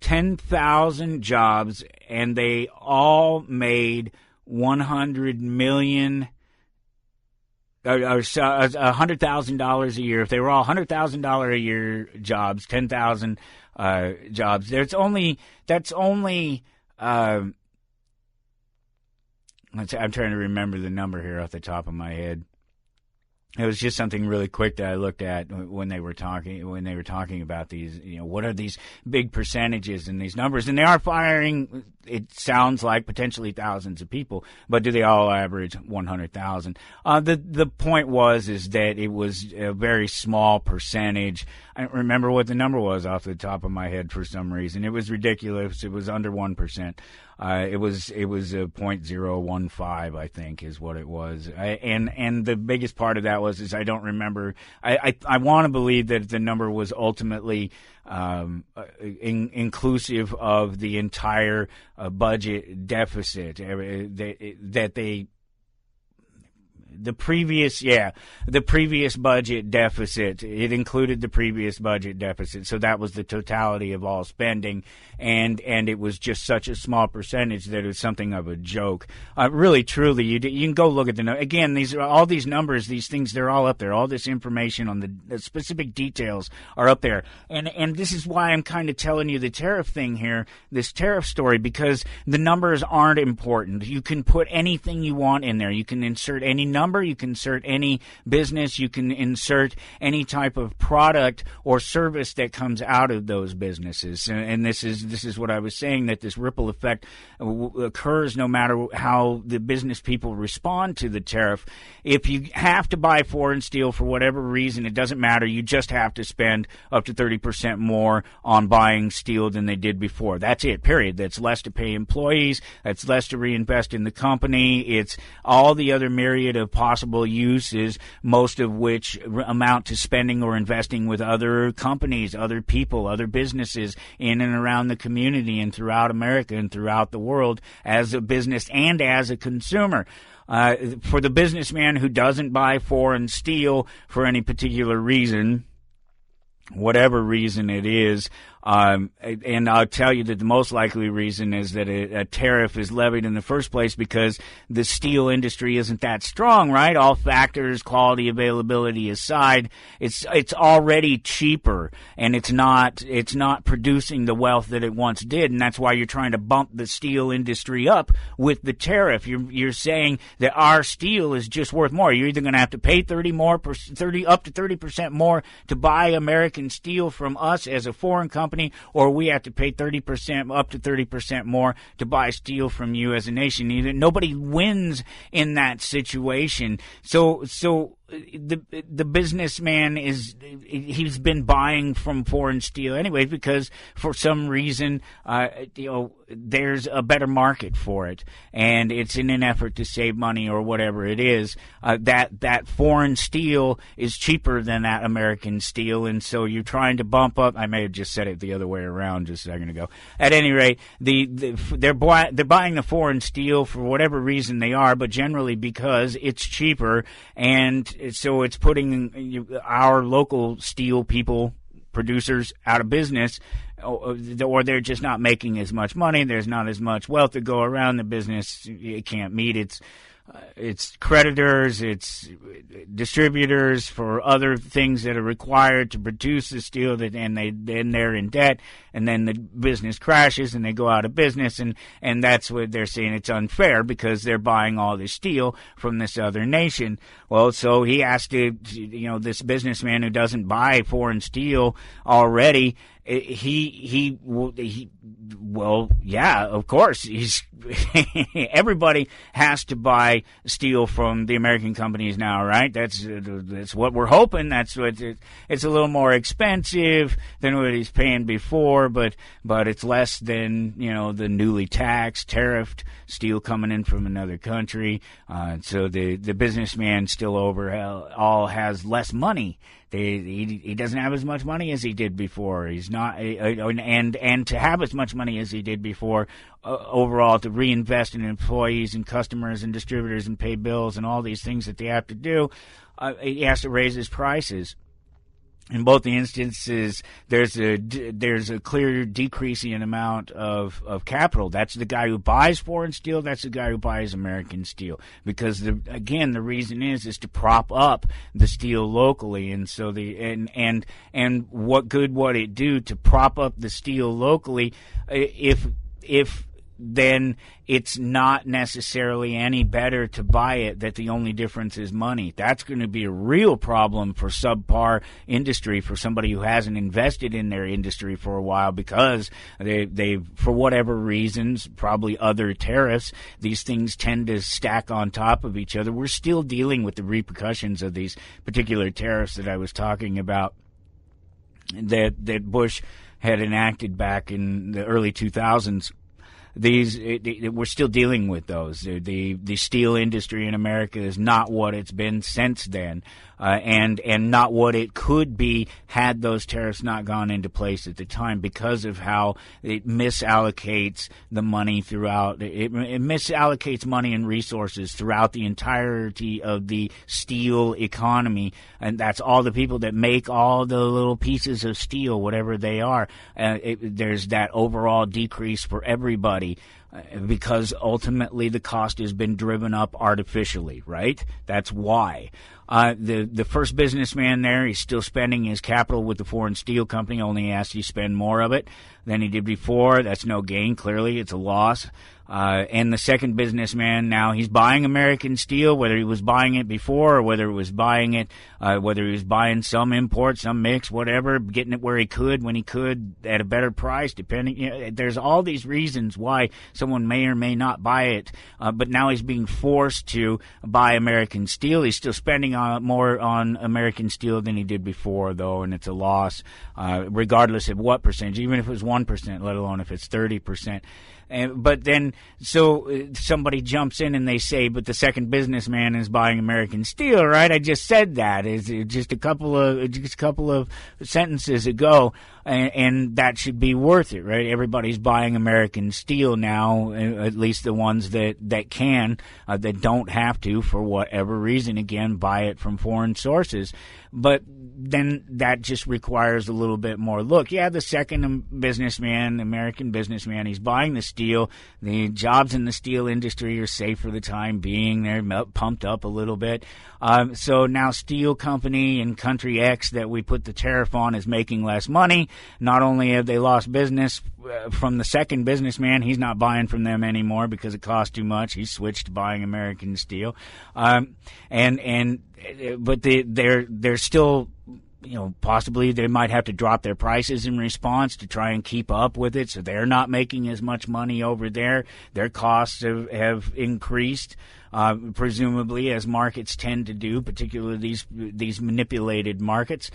10,000 jobs and they all made $100 million or $100,000 a year, if they were all $100,000 a year jobs, 10,000 jobs, that's only I'm trying to remember the number here off the top of my head. It was just something really quick that I looked at when they were talking about these, what are these big percentages and these numbers? And they are firing, it sounds like, potentially thousands of people, but do they all average 100,000? The point is that it was a very small percentage. I don't remember what the number was off the top of my head for some reason. It was ridiculous. It was under 1%. It was a 0.015, I think, is what it was. And the biggest part of that is I don't remember. I want to believe that the number was ultimately inclusive of the entire budget deficit the previous budget deficit. It included the previous budget deficit, so that was the totality of all spending, and it was just such a small percentage that it was something of a joke. Really, truly, you can go look at again. All these numbers, these things, they're all up there. All this information on the specific details are up there, and this is why I'm kind of telling you the tariff thing here, this tariff story, because the numbers aren't important. You can put anything you want in there. You can insert any number. You can insert any business. You can insert any type of product or service that comes out of those businesses. And this is what I was saying, that this ripple effect occurs no matter how the business people respond to the tariff. If you have to buy foreign steel for whatever reason, it doesn't matter. You just have to spend up to 30% more on buying steel than they did before. That's it, period. That's less to pay employees. That's less to reinvest in the company. It's all the other myriad of possible uses, most of which amount to spending or investing with other companies, other people, other businesses in and around the community and throughout America and throughout the world as a business and as a consumer. For the businessman who doesn't buy foreign steel for any particular reason, whatever reason it is, and I'll tell you that the most likely reason is that a tariff is levied in the first place because the steel industry isn't that strong, right? All factors, quality, availability aside, it's already cheaper, and it's not producing the wealth that it once did, and that's why you're trying to bump the steel industry up with the tariff. You're saying that our steel is just worth more. You're either going to have to pay up to 30% more to buy American steel from us as a foreign company, or we have to pay 30%, up to 30% more to buy steel from you as a nation. Nobody wins in that situation. So the businessman he's been buying from foreign steel anyway, because for some reason, there's a better market for it, and it's in an effort to save money or whatever it is. That foreign steel is cheaper than that American steel, and so you're trying to bump up. I may have just said it the other way around just a second ago. At any rate, they're buying the foreign steel for whatever reason they are, but generally because it's cheaper, and so it's putting our local steel people, producers, out of business, or they're just not making as much money. There's not as much wealth to go around. The business, it can't meet its creditors, its distributors for other things that are required to produce the steel, then they're in debt, and then the business crashes and they go out of business, and that's what they're saying. It's unfair because they're buying all this steel from this other nation. Well, so he has to, this businessman who doesn't buy foreign steel already, well, yeah, of course. Everybody has to buy steel from the American companies now, right? That's what we're hoping. That's what it's a little more expensive than what he's paying before, but it's less than, the newly taxed, tariffed steel coming in from another country. So the businessman still overall has less money. He doesn't have as much money as he did before. He's not, and to have as much money as he did before, overall, to reinvest in employees and customers and distributors and pay bills and all these things that they have to do, he has to raise his prices. In both the instances, there's a clear decreasing amount of capital. That's the guy who buys foreign steel. That's the guy who buys American steel. Because the reason is to prop up the steel locally, and so and what good would it do to prop up the steel locally if then it's not necessarily any better to buy it, that the only difference is money. That's going to be a real problem for subpar industry, for somebody who hasn't invested in their industry for a while, because they for whatever reasons, probably other tariffs, these things tend to stack on top of each other. We're still dealing with the repercussions of these particular tariffs that I was talking about, that Bush had enacted back in the early 2000s. We're still dealing with those. The steel industry in America is not what it's been since then, and not what it could be had those tariffs not gone into place at the time, because of how it misallocates the money throughout. It misallocates money and resources throughout the entirety of the steel economy, and that's all the people that make all the little pieces of steel, whatever they are. There's that overall decrease for everybody, because ultimately the cost has been driven up artificially, right? That's why. The first businessman there, he's still spending his capital with the foreign steel company, only has to spend more of it than he did before. That's no gain, clearly. It's a loss. And the second businessman now, he's buying American steel, whether he was buying it before or whether he was buying some import, some mix, whatever, getting it where he could, when he could, at a better price, depending. There's all these reasons why someone may or may not buy it, but now he's being forced to buy American steel. He's still spending more on American steel than he did before, though, and it's a loss, regardless of what percentage, even if it was 1%, let alone if it's 30%. But then, so somebody jumps in and they say, but the second businessman is buying American steel, right? I just said that. It's just a couple of sentences ago, and that should be worth it, right? Everybody's buying American steel now, at least the ones that can, that don't have to, for whatever reason, again, buy it from foreign sources. But then that just requires a little bit more look. Yeah, the second businessman, American businessman, he's buying the steel. The jobs in the steel industry are safe for the time being. They're pumped up a little bit. So now steel company in country X that we put the tariff on is making less money. Not only have they lost business from the second businessman, he's not buying from them anymore because it costs too much. He's switched to buying American steel. But they're still, possibly they might have to drop their prices in response to try and keep up with it. So they're not making as much money over there. Their costs have increased, presumably, as markets tend to do, particularly these manipulated markets.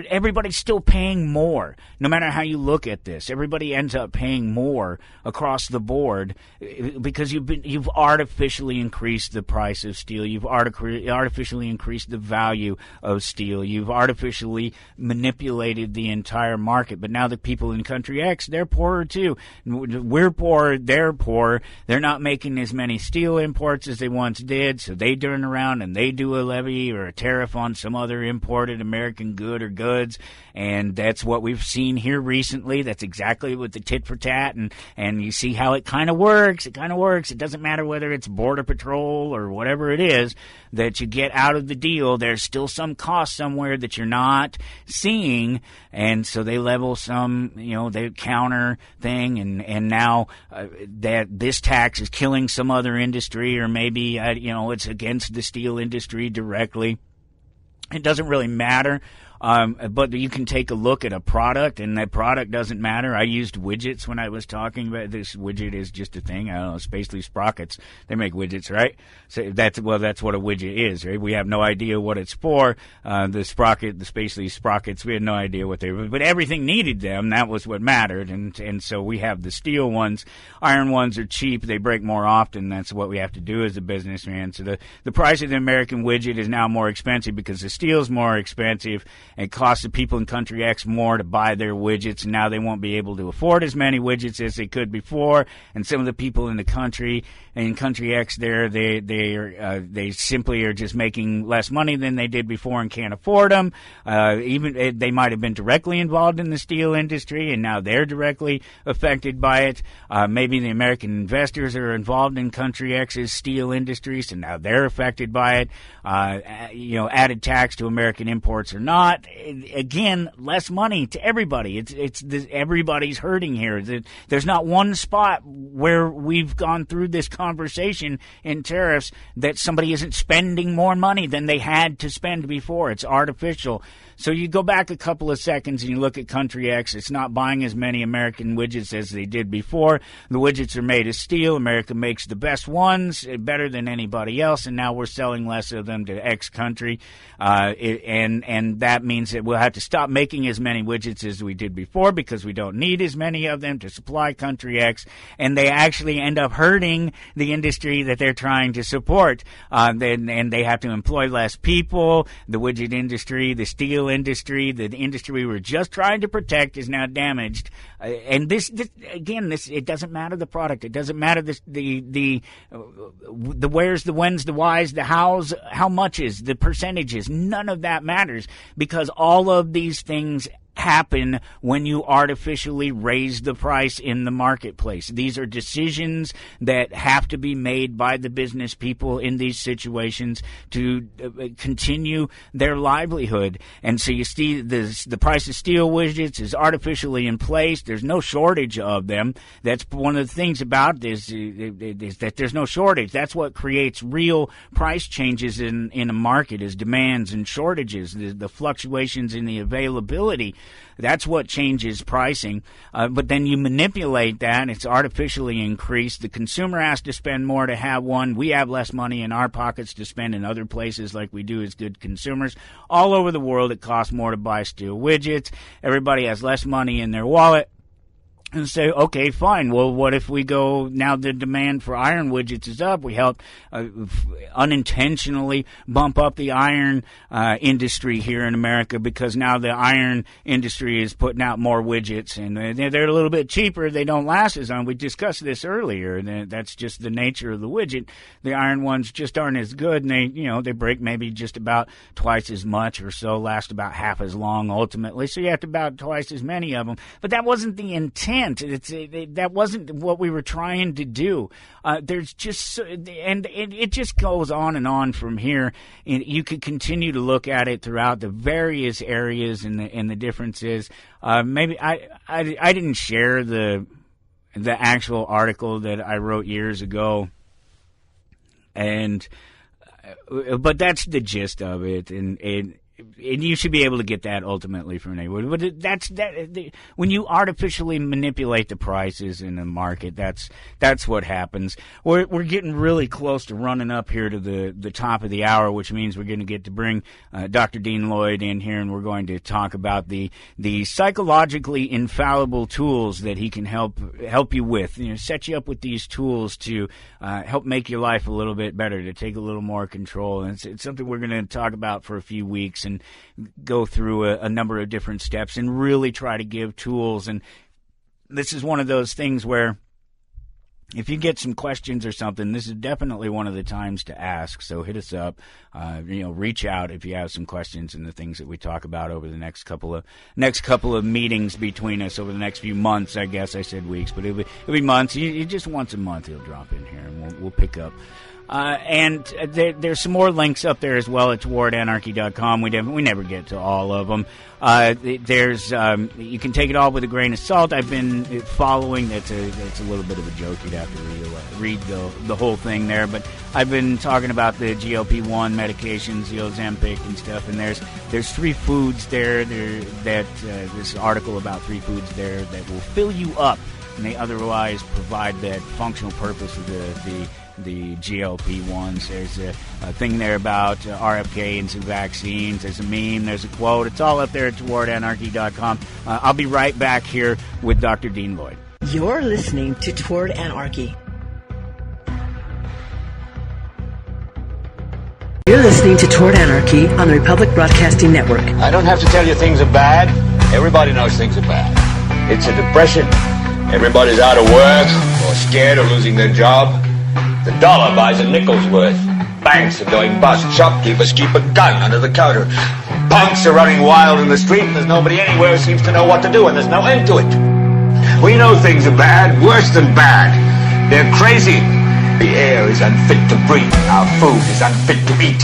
everybody's still paying more, no matter how you look at this. Everybody ends up paying more across the board because you've artificially increased the price of steel. You've artificially increased the value of steel. You've artificially manipulated the entire market. But now the people in country X, they're poorer too. We're poor, they're poor. They're not making as many steel imports as they once did, so they turn around and they do a levy or a tariff on some other imported American good or goods, and that's what we've seen here recently. That's exactly what the tit for tat, and you see how it kind of works. It kind of works. It doesn't matter whether it's Border Patrol or whatever it is that you get out of the deal. There's still some cost somewhere that you're not seeing, and so they level some, they counter thing, and now that this tax is killing some other industry, or maybe it's against the steel industry directly. It doesn't really matter. But you can take a look at a product, and that product doesn't matter. I used widgets when I was talking about this. Widget is just a thing. I don't know, Spacely Sprockets. They make widgets, right? So that's what a widget is, right? We have no idea what it's for. The Spacely Sprockets, we had no idea what they were, but everything needed them. That was what mattered, and so we have the steel ones. Iron ones are cheap. They break more often. That's what we have to do as a businessman. So the price of the American widget is now more expensive because the steel's more expensive. It costs the people in Country X more to buy their widgets, and now they won't be able to afford as many widgets as they could before. And some of the people in Country X, they simply are just making less money than they did before and can't afford them. Even they might have been directly involved in the steel industry, and now they're directly affected by it. Maybe the American investors are involved in Country X's steel industry, so now they're affected by it. Added tax to American imports or not. Again, less money to everybody. Everybody's hurting here. There's not one spot where we've gone through this conversation in tariffs that somebody isn't spending more money than they had to spend before. It's artificial. So you go back a couple of seconds and you look at Country X. It's not buying as many American widgets as they did before. The widgets are made of steel. America makes the best ones, better than anybody else, and now we're selling less of them to X country. And that means that we'll have to stop making as many widgets as we did before because we don't need as many of them to supply Country X, and they actually end up hurting the industry that they're trying to support. And they have to employ less people. The widget industry, the steel industry, the industry we were just trying to protect is now damaged. And this it doesn't matter the product. It doesn't matter the where's, the when's, the why's, the how's, how much is, the percentages. None of that matters because all of these things happen when you artificially raise the price in the marketplace. These are decisions that have to be made by the business people in these situations to continue their livelihood. And so you see the price of steel widgets is artificially in place. There's no shortage of them. That's one of the things about this is that there's no shortage. That's what creates real price changes in a market, is demands and shortages, the fluctuations in the availability. That's what changes pricing. But then you manipulate that. It's artificially increased. The consumer has to spend more to have one. We have less money in our pockets to spend in other places like we do as good consumers. All over the world, it costs more to buy steel widgets. Everybody has less money in their wallet. And say, okay, fine. Well, what if we go, now the demand for iron widgets is up. We help unintentionally bump up the iron industry here in America because now the iron industry is putting out more widgets, and they're a little bit cheaper. They don't last as long. We discussed this earlier. That's just the nature of the widget. The iron ones just aren't as good, and they break maybe just about twice as much or so, last about half as long ultimately. So you have to about twice as many of them. But that wasn't the intent. That wasn't what we were trying to do. There's just, and it just goes on and on from here. And you could continue to look at it throughout the various areas and the differences. Maybe I didn't share the actual article that I wrote years ago, but that's the gist of it. And and you should be able to get that ultimately from anyone. But when you artificially manipulate the prices in the market, that's what happens. We're getting really close to running up here to the top of the hour, which means we're going to get to bring Dr. Dean Lloyd in here, and we're going to talk about the psychologically infallible tools that he can help you with. Set you up with these tools to help make your life a little bit better, to take a little more control. And it's something we're going to talk about for a few weeks and go through a number of different steps and really try to give tools. And this is one of those things where if you get some questions or something, this is definitely one of the times to ask. So hit us up, reach out if you have some questions and the things that we talk about over the next couple of meetings between us over the next few months. I guess I said weeks, but it'll be months. You just once a month he'll drop in here and we'll pick up. And there's some more links up there as well at towardanarchy.com. We never get to all of them. You can take it all with a grain of salt. I've been following. That's a little bit of a joke. You'd have to read the whole thing there. But I've been talking about the GLP-1 medications, the Ozempic and stuff. And there's 3 foods there. This article about 3 foods there that will fill you up, and they otherwise provide that functional purpose of the GLP-1s. There's a thing there about RFK and some vaccines. There's a meme. There's a quote. It's all up there at towardanarchy.com. I'll be right back here with Dr. Dean Lloyd. You're listening to Toward Anarchy. You're listening to Toward Anarchy on the Republic Broadcasting Network. I don't have to tell you things are bad. Everybody knows things are bad. It's a depression. Everybody's out of work or scared of losing their job. The dollar buys a nickel's worth. Banks are going bust. Shopkeepers keep a gun under the counter. Punks are running wild in the street, and there's nobody anywhere who seems to know what to do, and there's no end to it. We know things are bad, worse than bad. They're crazy. The air is unfit to breathe. Our food is unfit to eat.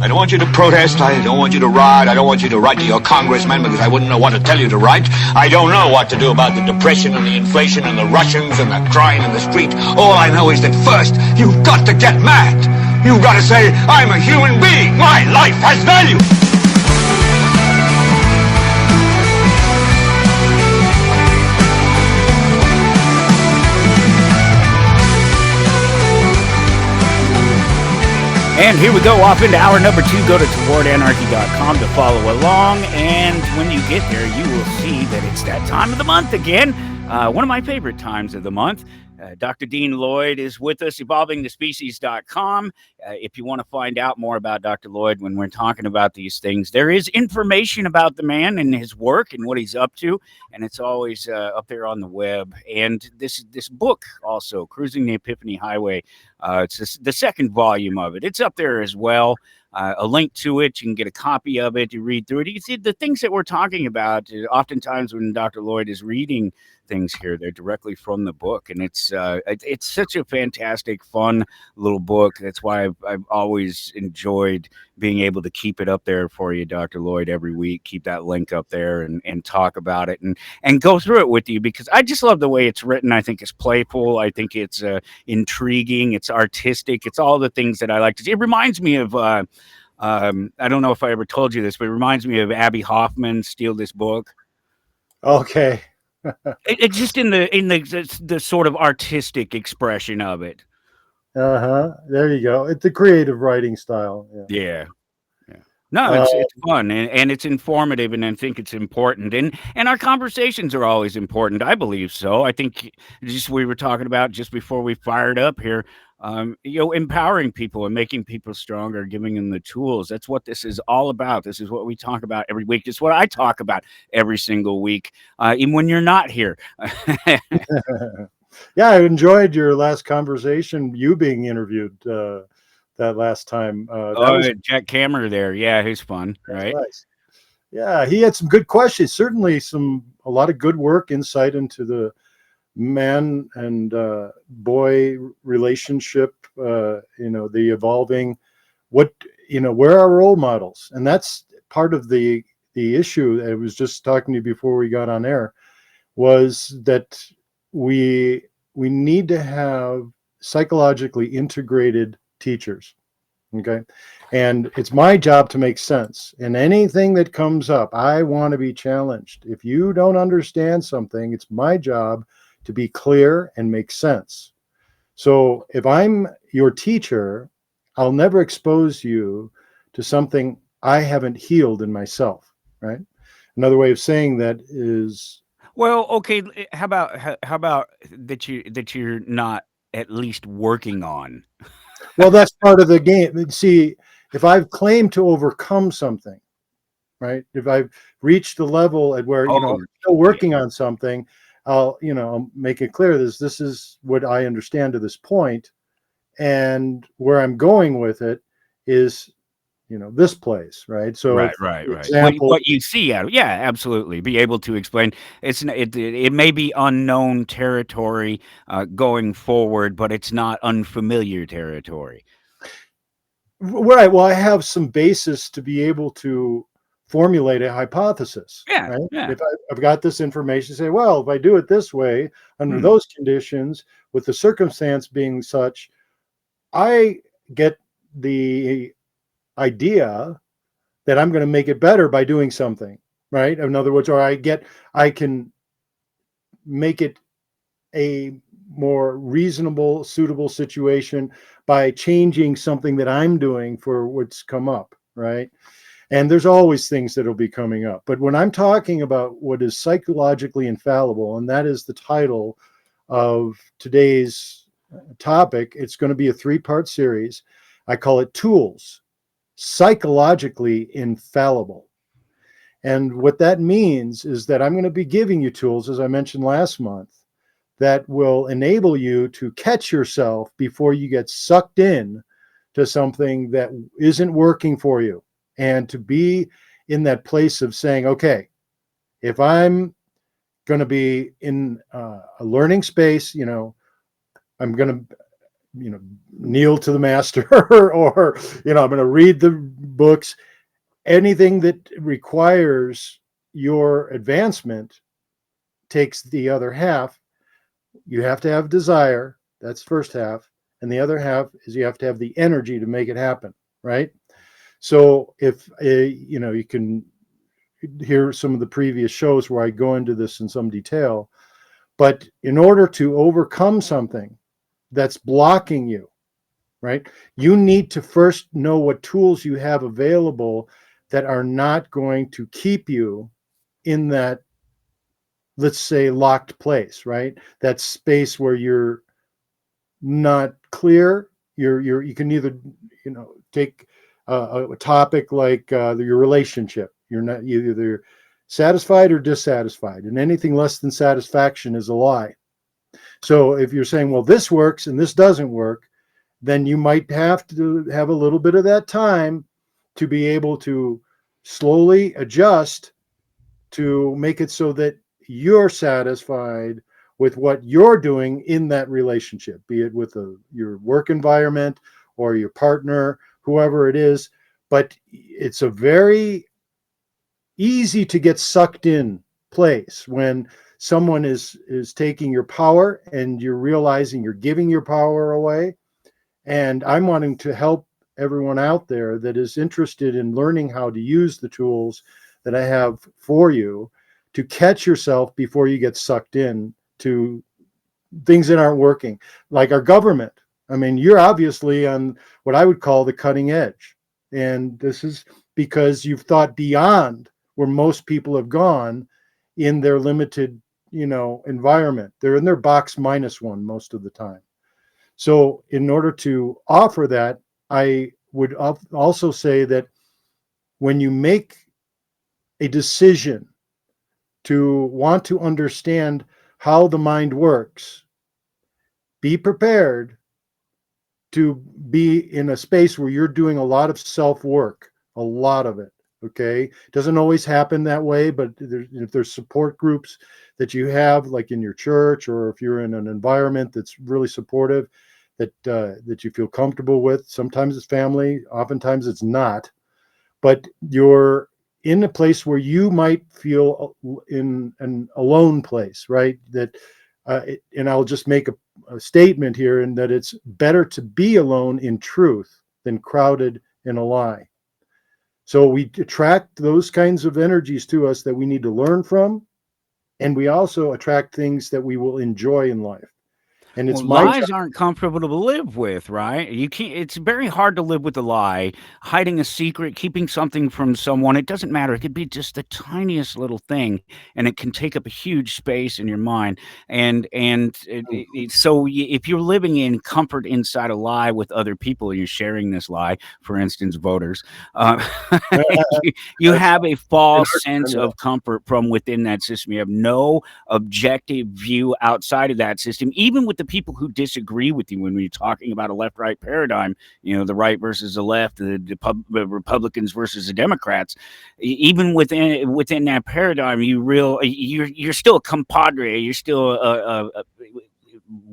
I don't want you to protest. I don't want you to riot. I don't want you to write to your congressman because I wouldn't know what to tell you to write. I don't know what to do about the depression and the inflation and the Russians and the crime in the street. All I know is that first, you've got to get mad. You've got to say, I'm a human being. My life has value. And here we go, off into hour number 2. Go to towardanarchy.com to follow along. And when you get there, you will see that it's that time of the month again. One of my favorite times of the month. Dr. Dean Lloyd is with us, evolvingthespecies.com. If you want to find out more about Dr. Lloyd when we're talking about these things, there is information about the man and his work and what he's up to, and it's always up there on the web. And this book also, Cruising the Epiphany Highway, it's the second volume of it. It's up there as well. A link to it. You can get a copy of it. You read through it. You see the things that we're talking about. Oftentimes when Dr. Lloyd is reading things here, they're directly from the book, and it's such a fantastic, fun little book. That's why I've always enjoyed being able to keep it up there for you, Dr. Lloyd, every week. Keep that link up there and talk about it and go through it with you, because I just love the way it's written. I think it's playful. I think it's intriguing. It's artistic. It's all the things that I like to see. It reminds me of I don't know if I ever told you this, but it reminds me of Abby Hoffman, Steal This Book. Okay. It's just in the sort of artistic expression of it. There you go. It's the creative writing style. Yeah. No, it's fun and it's informative, and I think it's important. And our conversations are always important. I believe so. I think just we were talking about just before we fired up here. Empowering people and making people stronger, giving them the tools. That's what this is all about. This is what we talk about every week. It's what I talk about every single week, even when you're not here. Yeah, I enjoyed your last conversation, you being interviewed that last time. Jack Kammer there. Yeah, he's fun, right? Nice. Yeah, he had some good questions. Certainly a lot of good work, insight into the man and boy relationship, the evolving, where are role models? And that's part of the issue. I was just talking to you before we got on air, was that we need to have psychologically integrated teachers. Okay. And it's my job to make sense. And anything that comes up, I want to be challenged. If you don't understand something, it's my job to be clear and make sense. So if I'm your teacher, I'll never expose you to something I haven't healed in myself, right? Another way of saying that is, well, okay. How about that you're not at least working on? well, that's part of the game. See, if I've claimed to overcome something, right? If I've reached a level at where, Oh, I'm still working on something, I'll make it clear this is what I understand to this point, and where I'm going with it is, this place, right? So right, if right, the right. example, What you see out of, yeah, absolutely. Be able to explain. It may be unknown territory going forward, but it's not unfamiliar territory. right? Well, I have some basis to be able to formulate a hypothesis, Yeah, right? yeah. If I've got this information, say, well, if I do it this way, under Hmm. those conditions, with the circumstance being such, I get the idea that I'm going to make it better by doing something, right? In other words, or I can make it a more reasonable, suitable situation by changing something that I'm doing for what's come up, right? And there's always things that'll be coming up. But when I'm talking about what is psychologically infallible, and that is the title of today's topic, it's going to be a 3-part series. I call it Tools, Psychologically Infallible. And what that means is that I'm going to be giving you tools, as I mentioned last month, that will enable you to catch yourself before you get sucked in to something that isn't working for you, and to be in that place of saying, okay, if I'm going to be in a learning space, I'm going to, kneel to the master, or, I'm going to read the books, anything that requires your advancement takes the other half. You have to have desire. That's first half. And the other half is you have to have the energy to make it happen, right? So if, you can hear some of the previous shows where I go into this in some detail, but in order to overcome something that's blocking you, right, you need to first know what tools you have available that are not going to keep you in that, let's say, locked place, right? That space where you're not clear. You can either, take a topic like your relationship. You're not either satisfied or dissatisfied, and anything less than satisfaction is a lie. So if you're saying, well, this works and this doesn't work, then you might have to have a little bit of that time to be able to slowly adjust to make it so that you're satisfied with what you're doing in that relationship, be it with your work environment or your partner, whoever it is. But it's a very easy to get sucked in place when someone is taking your power and you're realizing you're giving your power away. And I'm wanting to help everyone out there that is interested in learning how to use the tools that I have for you to catch yourself before you get sucked in to things that aren't working, like our government. I mean, you're obviously on what I would call the cutting edge. And this is because you've thought beyond where most people have gone in their limited, environment. They're in their box -1 most of the time. So in order to offer that, I would also say that when you make a decision to want to understand how the mind works, be prepared to be in a space where you're doing a lot of self work, a lot of it. Okay. Doesn't always happen that way, but if there's support groups that you have, like in your church, or if you're in an environment that's really supportive, that you feel comfortable with, sometimes it's family, oftentimes it's not, but you're in a place where you might feel in an alone place, right? And I'll just make a statement here, in that it's better to be alone in truth than crowded in a lie. So we attract those kinds of energies to us that we need to learn from, and we also attract things that we will enjoy in life. And it's lies aren't comfortable to live with, right? You can't. It's very hard to live with a lie, hiding a secret, keeping something from someone. It doesn't matter. It could be just the tiniest little thing, and it can take up a huge space in your mind. So if you're living in comfort inside a lie with other people, you're sharing this lie. For instance, voters. You have a false sense of comfort from within that system. You have no objective view outside of that system, even with the people who disagree with you when we're talking about a left-right paradigm, the right versus the left, the Republicans versus the Democrats. Even within that paradigm, you're still a compadre. You're still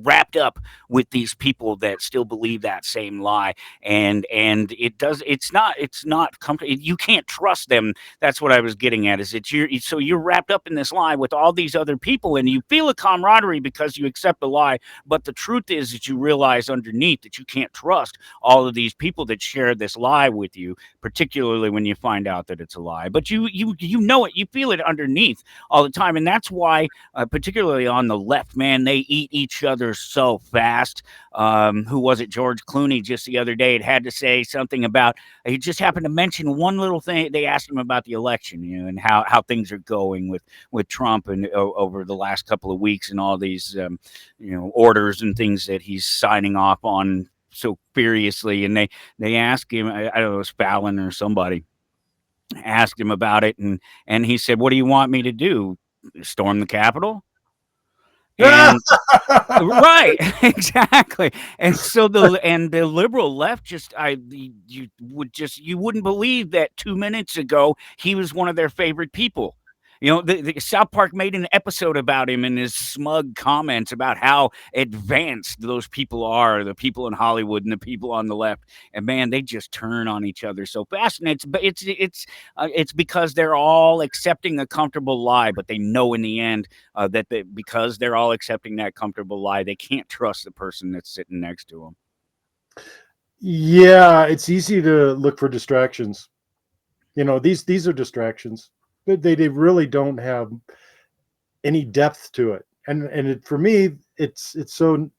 wrapped up with these people that still believe that same lie, and it's not comfortable. You can't trust them. That's what I was getting at, is that you're wrapped up in this lie with all these other people, and you feel a camaraderie because you accept the lie, but the truth is that you realize underneath that you can't trust all of these people that share this lie with you, particularly when you find out that it's a lie. But you know it, you feel it underneath all the time, and that's why particularly on the left, man, they eat each other so fast. Who was it? George Clooney just the other day had to say something about, he just happened to mention one little thing. They asked him about the election, and how things are going with Trump and over the last couple of weeks, and all these orders and things that he's signing off on so furiously. And they asked him, I don't know, it was Fallon or somebody asked him about it, and he said, "What do you want me to do? Storm the Capitol?" And right, exactly. And so the liberal left you wouldn't believe that 2 minutes ago he was one of their favorite people. The South Park made an episode about him and his smug comments about how advanced those people are, the people in Hollywood and the people on the left. And man, they just turn on each other so fast. And it's because they're all accepting a comfortable lie, but they know in the end that because they're all accepting that comfortable lie, they can't trust the person that's sitting next to them. Yeah, it's easy to look for distractions. These are distractions. But they really don't have any depth to it, and for me, it's so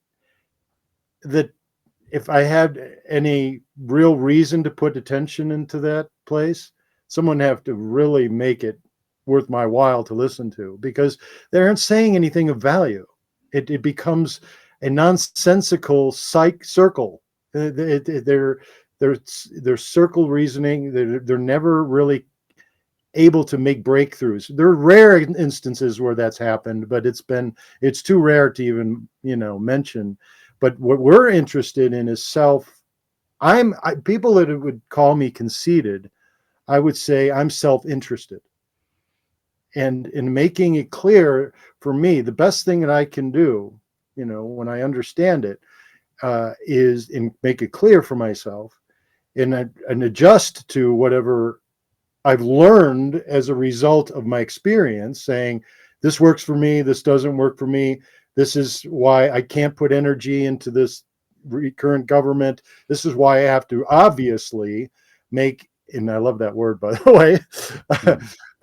that if I had any real reason to put attention into that place, someone have to really make it worth my while to listen to, because they aren't saying anything of value. It becomes a nonsensical circle. They're circle reasoning. They're never really able to make breakthroughs. There are rare instances where that's happened, but it's too rare to even mention. But what we're interested in is people that would call me conceited, I would say I'm self-interested. And in making it clear, for me, the best thing that I can do, when I understand it, is make it clear for myself and adjust to whatever I've learned as a result of my experience, saying this works for me, this doesn't work for me, this is why I can't put energy into this current government, this is why I have to obviously make, and I love that word, by the way,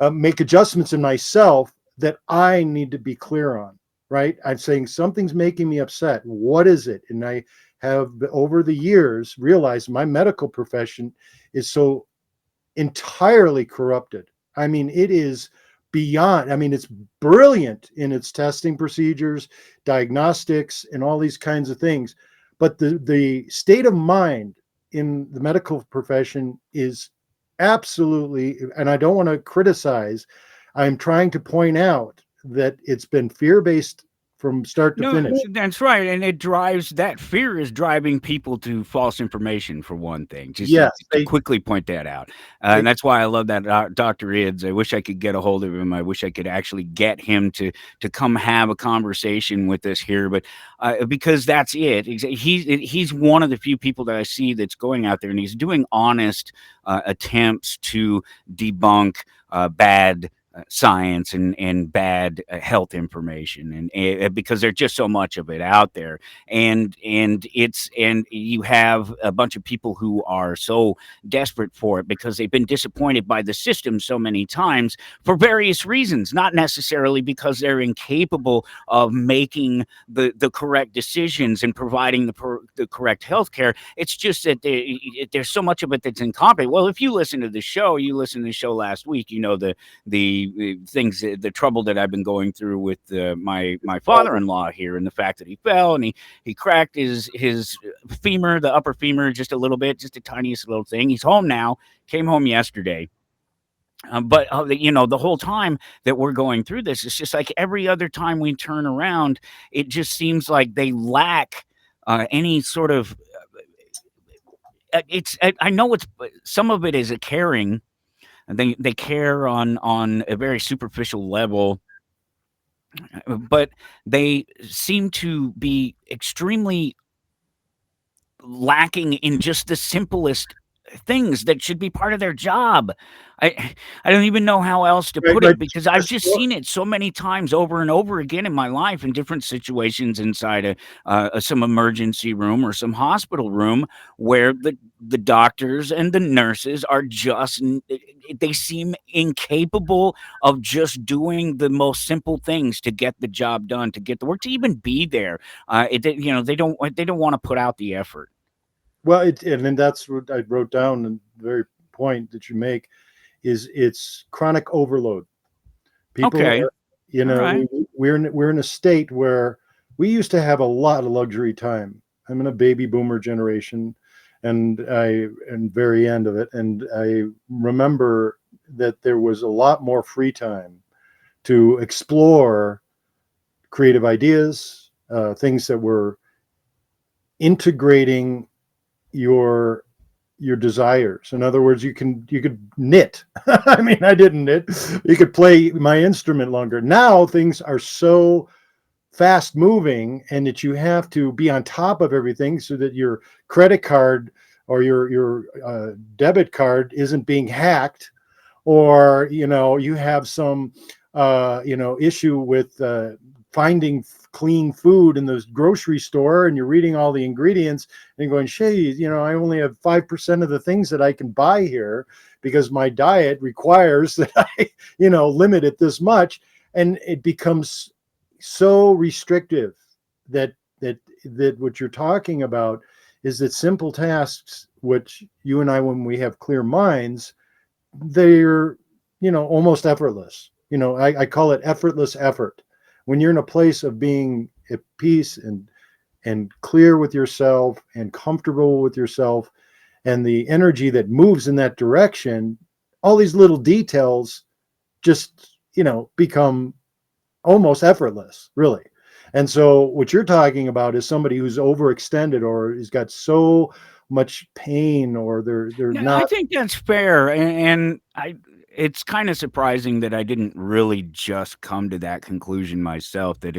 make adjustments in myself that I need to be clear on, right? I'm saying something's making me upset. What is it? And I have, over the years, realized my medical profession is so entirely corrupted. I mean, it is beyond, it's brilliant in its testing procedures, diagnostics, and all these kinds of things. But the state of mind in the medical profession is absolutely, and I don't want to criticize, I'm trying to point out that it's been fear-based from start to finish. That's right. And that fear is driving people to false information, for one thing. Just to quickly point that out. And that's why I love that Dr. Ids. I wish I could get a hold of him. I wish I could actually get him to come have a conversation with us here. But because that's it. He's one of the few people that I see that's going out there, and he's doing honest attempts to debunk bad science and bad health information, and because there's just so much of it out there, and you have a bunch of people who are so desperate for it because they've been disappointed by the system so many times for various reasons, not necessarily because they're incapable of making the correct decisions and providing the correct health care. It's just that there's so much of it that's incompetent. Well, if you listen to the show, you listened to the show last week, you know the things, the trouble that I've been going through with my father-in-law here, and the fact that he fell and he cracked his femur, the upper femur, just a little bit, just the tiniest little thing. He's home now, came home yesterday. But the whole time that we're going through this, it's just like every other time we turn around, it just seems like they lack any sort of. I know it's some of it is a caring. They care on a very superficial level, but they seem to be extremely lacking in just the simplest things that should be part of their job. I don't even know how else to put it, because I've just seen it so many times over and over again in my life in different situations inside some emergency room or some hospital room, where the doctors and the nurses are just, they seem incapable of just doing the most simple things to get the job done, to get the work, to even be there. They don't want to put out the effort. Well, and then that's what I wrote down, and the very point that you make is it's chronic overload. People, okay. Right. We're in a state where we used to have a lot of luxury time. I'm in a baby boomer generation, and very end of it, and I remember that there was a lot more free time to explore creative ideas, things that were integrating your desires. In other words, you could knit. I mean, I didn't knit. You could play my instrument longer. Now things are so fast moving, and that you have to be on top of everything so that your credit card or your debit card isn't being hacked, or you have some issue with finding clean food in the grocery store, and you're reading all the ingredients and going, "Shit, I only have 5% of the things that I can buy here because my diet requires that I, limit it this much." And it becomes so restrictive that what you're talking about is that simple tasks, which you and I, when we have clear minds, they're, almost effortless. I call it effortless effort. When you're in a place of being at peace and clear with yourself and comfortable with yourself, and the energy that moves in that direction, all these little details just, become almost effortless, really. And so what you're talking about is somebody who's overextended, or has got so much pain, or they're not. I think that's fair, and it's kind of surprising that I didn't really just come to that conclusion myself, that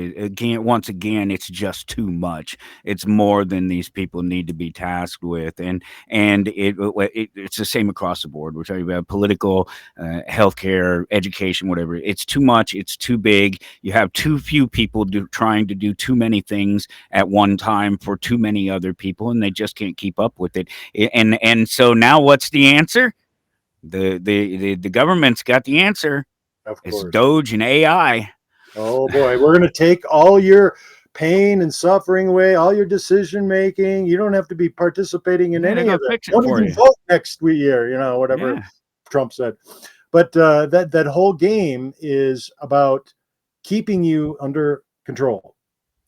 once again, it's just too much. It's more than these people need to be tasked with. And it's the same across the board. We're talking about political, healthcare, education, whatever. It's too much. It's too big. You have too few people trying to do too many things at one time for too many other people, and they just can't keep up with it. And so now what's the answer? The government's got the answer. Of course. It's DOGE and AI. Oh boy, we're going to take all your pain and suffering away, all your decision making. You don't have to be participating in any of it. Don't even vote next year, whatever Trump said. But that whole game is about keeping you under control.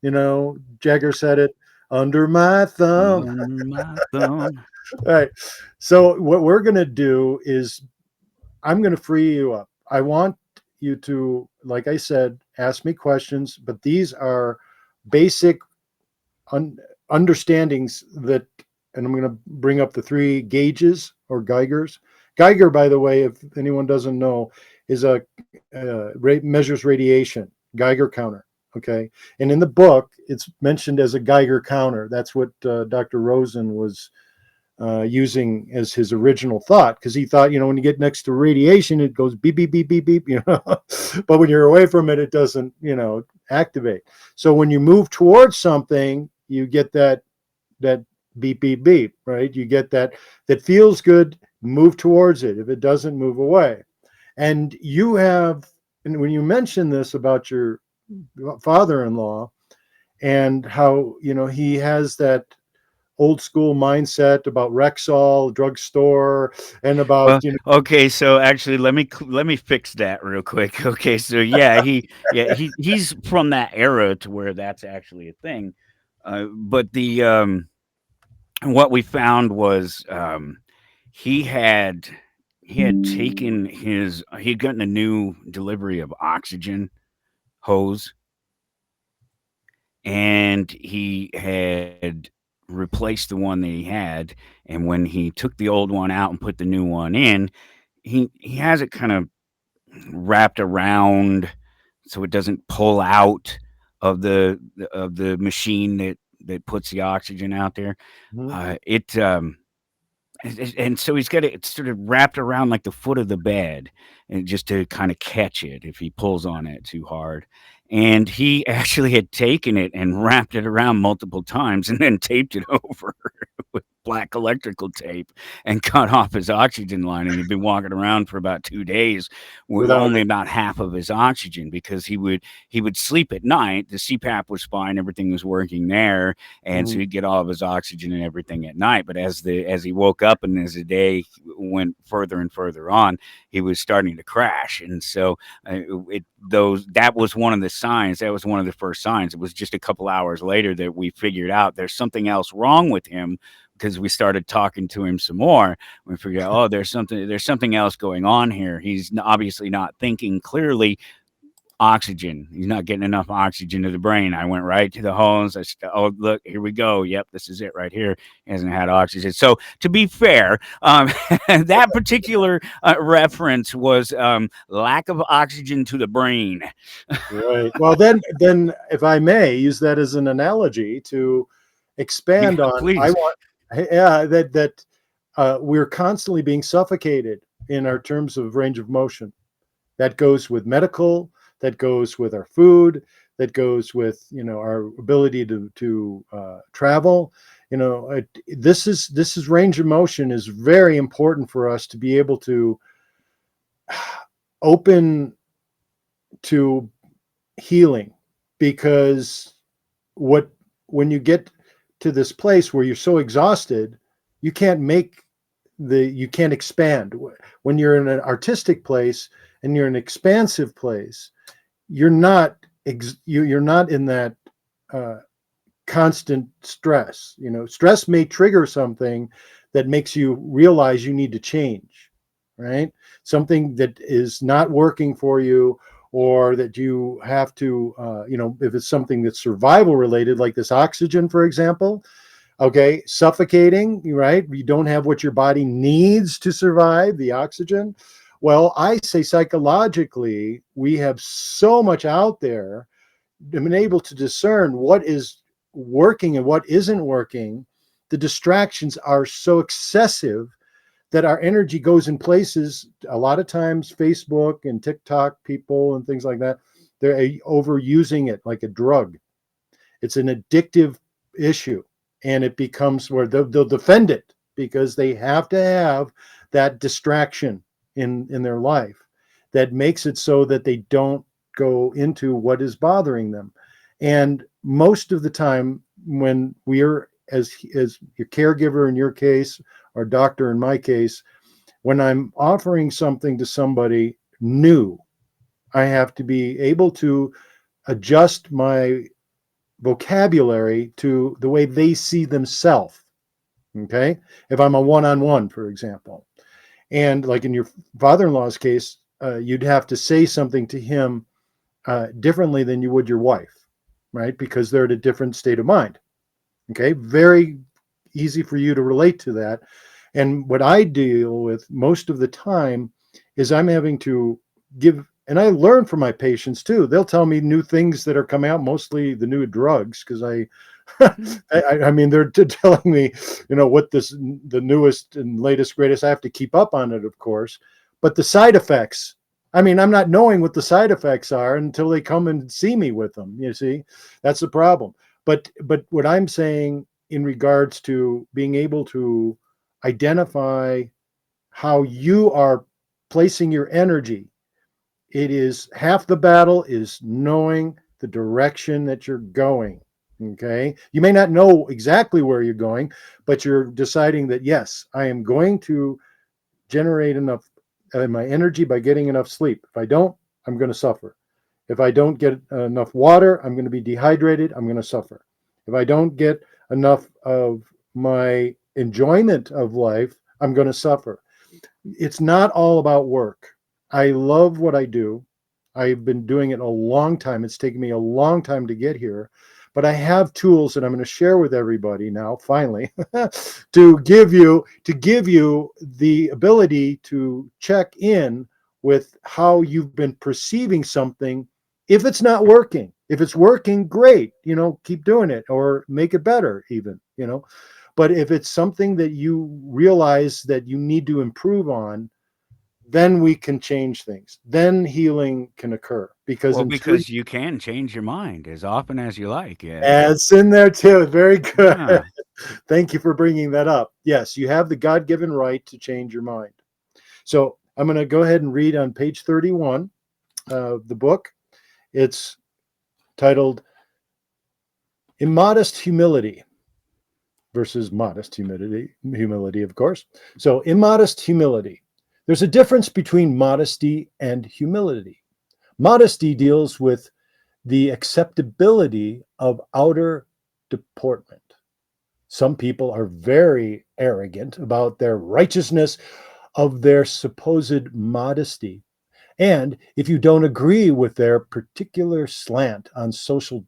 Jagger said it, under my thumb. Under my thumb. All right. So what we're going to do is I'm going to free you up. I want you to, like I said, ask me questions, but these are basic understandings that, and I'm going to bring up the 3 gauges or Geigers. Geiger, by the way, if anyone doesn't know, is measures radiation, Geiger counter. Okay. And in the book, it's mentioned as a Geiger counter. That's what Dr. Rosen was using as his original thought, because he thought, when you get next to radiation, it goes beep, beep, beep, beep, beep, but when you're away from it, it doesn't, activate. So when you move towards something, you get that beep, beep, beep, right? You get that feels good, move towards it. If it doesn't, move away. And and when you mention this about your father-in-law and how, he has that old school mindset about Rexall drugstore and about, okay, so actually let me fix that real quick. Okay, so he's from that era to where that's actually a thing. But the what we found was he had taken he'd gotten a new delivery of oxygen hose, and he had replaced the one that he had. And when he took the old one out and put the new one in, he has it kind of wrapped around so it doesn't pull out of the machine that puts the oxygen out there. And so he's got it sort of wrapped around like the foot of the bed, and just to kind of catch it if he pulls on it too hard. And he actually had taken it and wrapped it around multiple times and then taped it over with black electrical tape and cut off his oxygen line. And he'd been walking around for about 2 days with only about half of his oxygen, because he would sleep at night. The CPAP was fine, everything was working there, and so he'd get all of his oxygen and everything at night. But as he woke up and as the day went further and further on, he was starting to crash. And so that was one of the signs. That was one of the first signs. It was just a couple hours later that we figured out there's something else wrong with him, because we started talking to him some more. We figured out, there's something else going on here. He's obviously not thinking clearly. Oxygen. He's not getting enough oxygen to the brain. I went right to the hose. I said, oh, look, here we go. Yep, this is it right here. He hasn't had oxygen. So to be fair, that particular reference was lack of oxygen to the brain. Right. Well, then, if I may use that as an analogy to expand on, please. We're constantly being suffocated in our terms of range of motion. That goes with medical. That goes with our food. That goes with our ability to travel. This is range of motion is very important for us to be able to open to healing, because when you get to this place where you're so exhausted, you can't expand. When you're in an artistic place and you're in an expansive place, you're not in that constant stress. Stress may trigger something that makes you realize you need to change, right? Something that is not working for you, or that you have to, if it's something that's survival related, like this oxygen, for example, okay, suffocating, right? You don't have what your body needs to survive, the oxygen. Well, I say psychologically, we have so much out there, been able to discern what is working and what isn't working. The distractions are so excessive that our energy goes in places, a lot of times Facebook and TikTok people and things like that, they're overusing it like a drug. It's an addictive issue, and it becomes where they'll defend it because they have to have that distraction in their life that makes it so that they don't go into what is bothering them. And most of the time when we're as your caregiver in your case, or doctor in my case, when I'm offering something to somebody new, I have to be able to adjust my vocabulary to the way they see themselves. Okay? If I'm a one-on-one, for example. And like in your father-in-law's case, you'd have to say something to him differently than you would your wife, right? Because they're at a different state of mind. Okay? Very easy for you to relate to that. And what I deal with most of the time is I'm having to give, and I learn from my patients too. They'll tell me new things that are coming out, mostly the new drugs, because I I mean, they're telling me, what the newest and latest, greatest. I have to keep up on it, of course. But the side effects, I mean, I'm not knowing what the side effects are until they come and see me with them. You see, that's the problem. But what I'm saying in regards to being able to identify how you are placing your energy, it is half the battle is knowing the direction that you're going. Okay. You may not know exactly where you're going, but you're deciding that, yes, I am going to generate enough my energy by getting enough sleep. If I don't, I'm going to suffer. If I don't get enough water, I'm going to be dehydrated. I'm going to suffer. If I don't get enough of my enjoyment of life, I'm going to suffer. It's not all about work. I love what I do. I've been doing it a long time. It's taken me a long time to get here, but I have tools that I'm going to share with everybody now, finally, to give you the ability to check in with how you've been perceiving something. If it's not working, if it's working, great, keep doing it or make it better even, but if it's something that you realize that you need to improve on, then we can change things. Then healing can occur because you can change your mind as often as you like. Yeah, it's in there too. Very good. Yeah. Thank you for bringing that up. Yes, you have the God-given right to change your mind. So I'm going to go ahead and read on page 31 of the book. It's titled Immodest Humility versus Modest Humility, of course. So immodest humility. There's a difference between modesty and humility. Modesty deals with the acceptability of outer deportment. Some people are very arrogant about their righteousness of their supposed modesty. And if you don't agree with their particular slant on social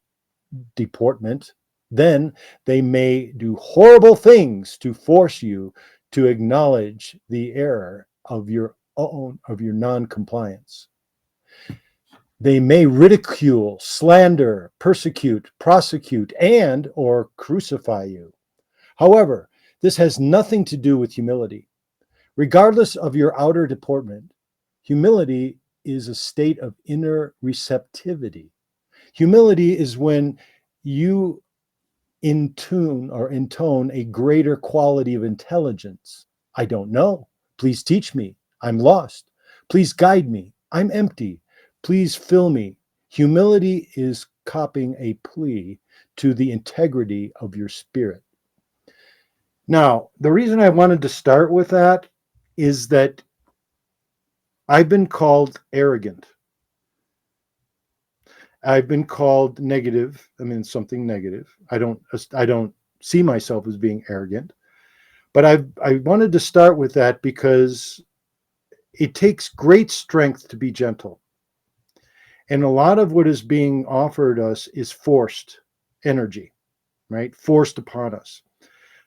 deportment, then they may do horrible things to force you to acknowledge the error of your non-compliance. They may ridicule, slander, persecute, prosecute, and or crucify you. However, this has nothing to do with humility. Regardless of your outer deportment, humility is a state of inner receptivity. Humility is when you intone a greater quality of intelligence. I don't know. Please teach me. I'm lost. Please guide me. I'm empty. Please fill me. Humility is copying a plea to the integrity of your spirit. Now, the reason I wanted to start with that is that I've been called arrogant. I've been called negative. I mean, something negative. I don't see myself as being arrogant, but I wanted to start with that because it takes great strength to be gentle. And a lot of what is being offered us is forced energy, right? Forced upon us.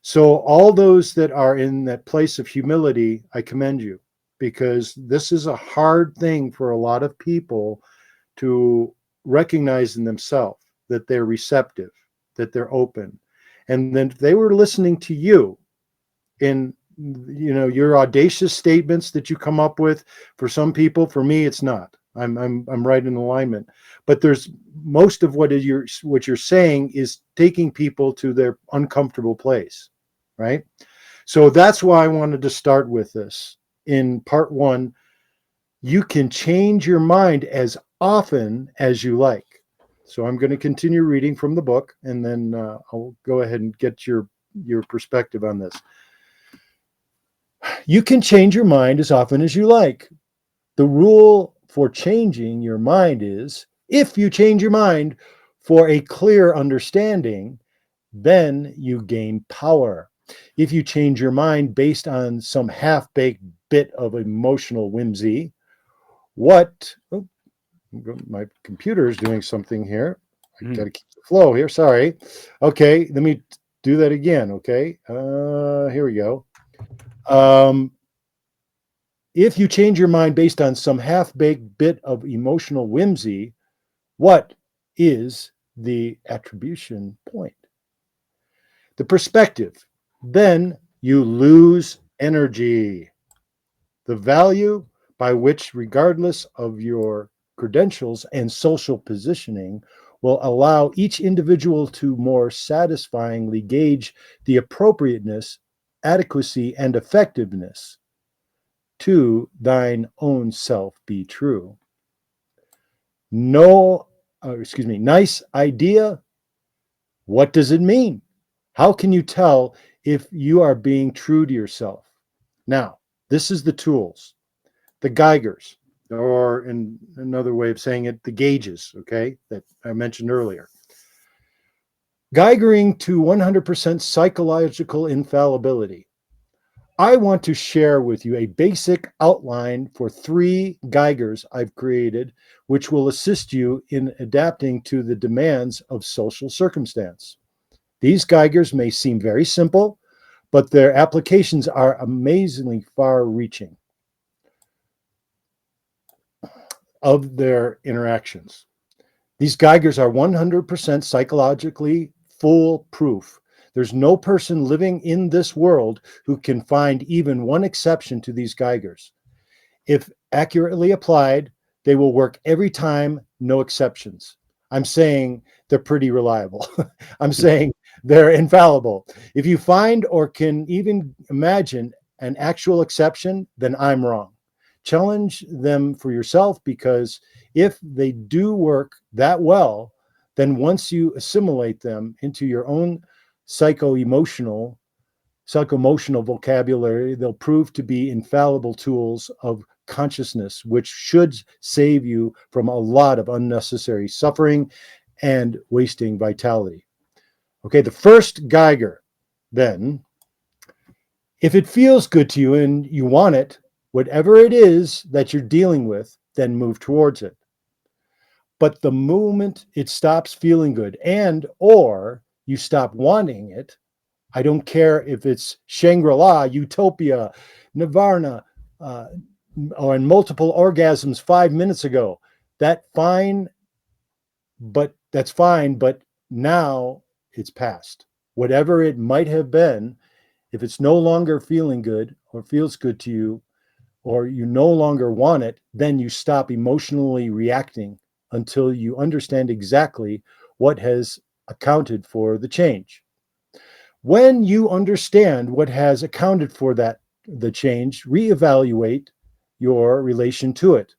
So all those that are in that place of humility, I commend you, because this is a hard thing for a lot of people to recognize in themselves, that they're receptive, that they're open. And then if they were listening to you in, your audacious statements that you come up with, for some people, for me, it's not. I'm right in alignment. But there's most of what you're saying is taking people to their uncomfortable place, right? So that's why I wanted to start with this. In part one, you can change your mind as often as you like. So I'm going to continue reading from the book, and then I'll go ahead and get your perspective on this. You can change your mind as often as you like. The rule for changing your mind is, if you change your mind for a clear understanding, then you gain power. If you change your mind based on some half-baked bit of emotional whimsy, my computer is doing something here. I got to keep the flow here. Sorry. Okay, let me do that again. Okay, here we go. If you change your mind based on some half-baked bit of emotional whimsy, what is the attribution point? the perspective, then you lose energy. The value by which, regardless of your credentials and social positioning, will allow each individual to more satisfyingly gauge the appropriateness, adequacy, and effectiveness to thine own self be true. Nice idea. What does it mean? How can you tell if you are being true to yourself? Now, this is the tools, the Geigers, or in another way of saying it, the gauges, okay, that I mentioned earlier. Geigering to 100% psychological infallibility. I want to share with you a basic outline for 3 Geigers I've created, which will assist you in adapting to the demands of social circumstance. These Geigers may seem very simple, but their applications are amazingly far-reaching of their interactions. These Geigers are 100% psychologically foolproof. There's no person living in this world who can find even one exception to these Geigers. If accurately applied, they will work every time, no exceptions. I'm saying they're pretty reliable. I'm saying they're infallible. If you find or can even imagine an actual exception, then I'm wrong. Challenge them for yourself, because if they do work that well, then once you assimilate them into your own psycho-emotional vocabulary, they'll prove to be infallible tools of consciousness, which should save you from a lot of unnecessary suffering and wasting vitality. Okay, the first Geiger, then, if it feels good to you and you want it, whatever it is that you're dealing with, then move towards it. But the moment it stops feeling good or you stop wanting it, I don't care if it's Shangri-La, Utopia, Nirvana, or in multiple orgasms 5 minutes ago, that's fine, but now it's past. Whatever it might have been, if it's no longer feeling good or feels good to you, or you no longer want it, then you stop emotionally reacting until you understand exactly what has accounted for the change. When you understand what has accounted for the change, reevaluate your relation to it.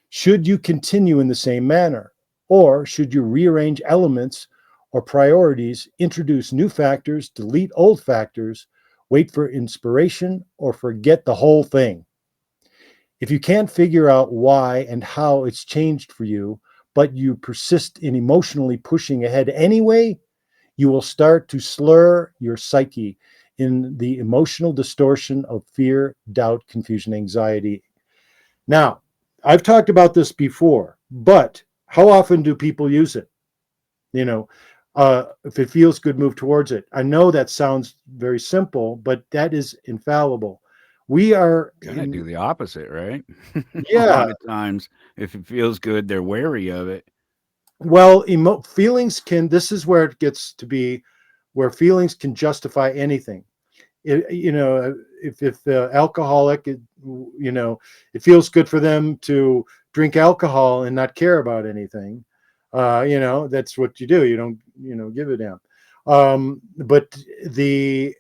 Should you continue in the same manner, or should you rearrange elements or priorities, introduce new factors, delete old factors, wait for inspiration, or forget the whole thing? If you can't figure out why and how it's changed for you, but you persist in emotionally pushing ahead anyway, you will start to slur your psyche in the emotional distortion of fear, doubt, confusion, anxiety. Now, I've talked about this before, but how often do people use it? If it feels good, move towards it. I know that sounds very simple, but that is infallible. We are gonna do the opposite, right? Yeah. A lot of times, if it feels good, they're wary of it. Well, feelings can. This is where it gets to be, where feelings can justify anything. If the alcoholic, it feels good for them to drink alcohol and not care about anything. That's what you do. You don't, give a damn. But the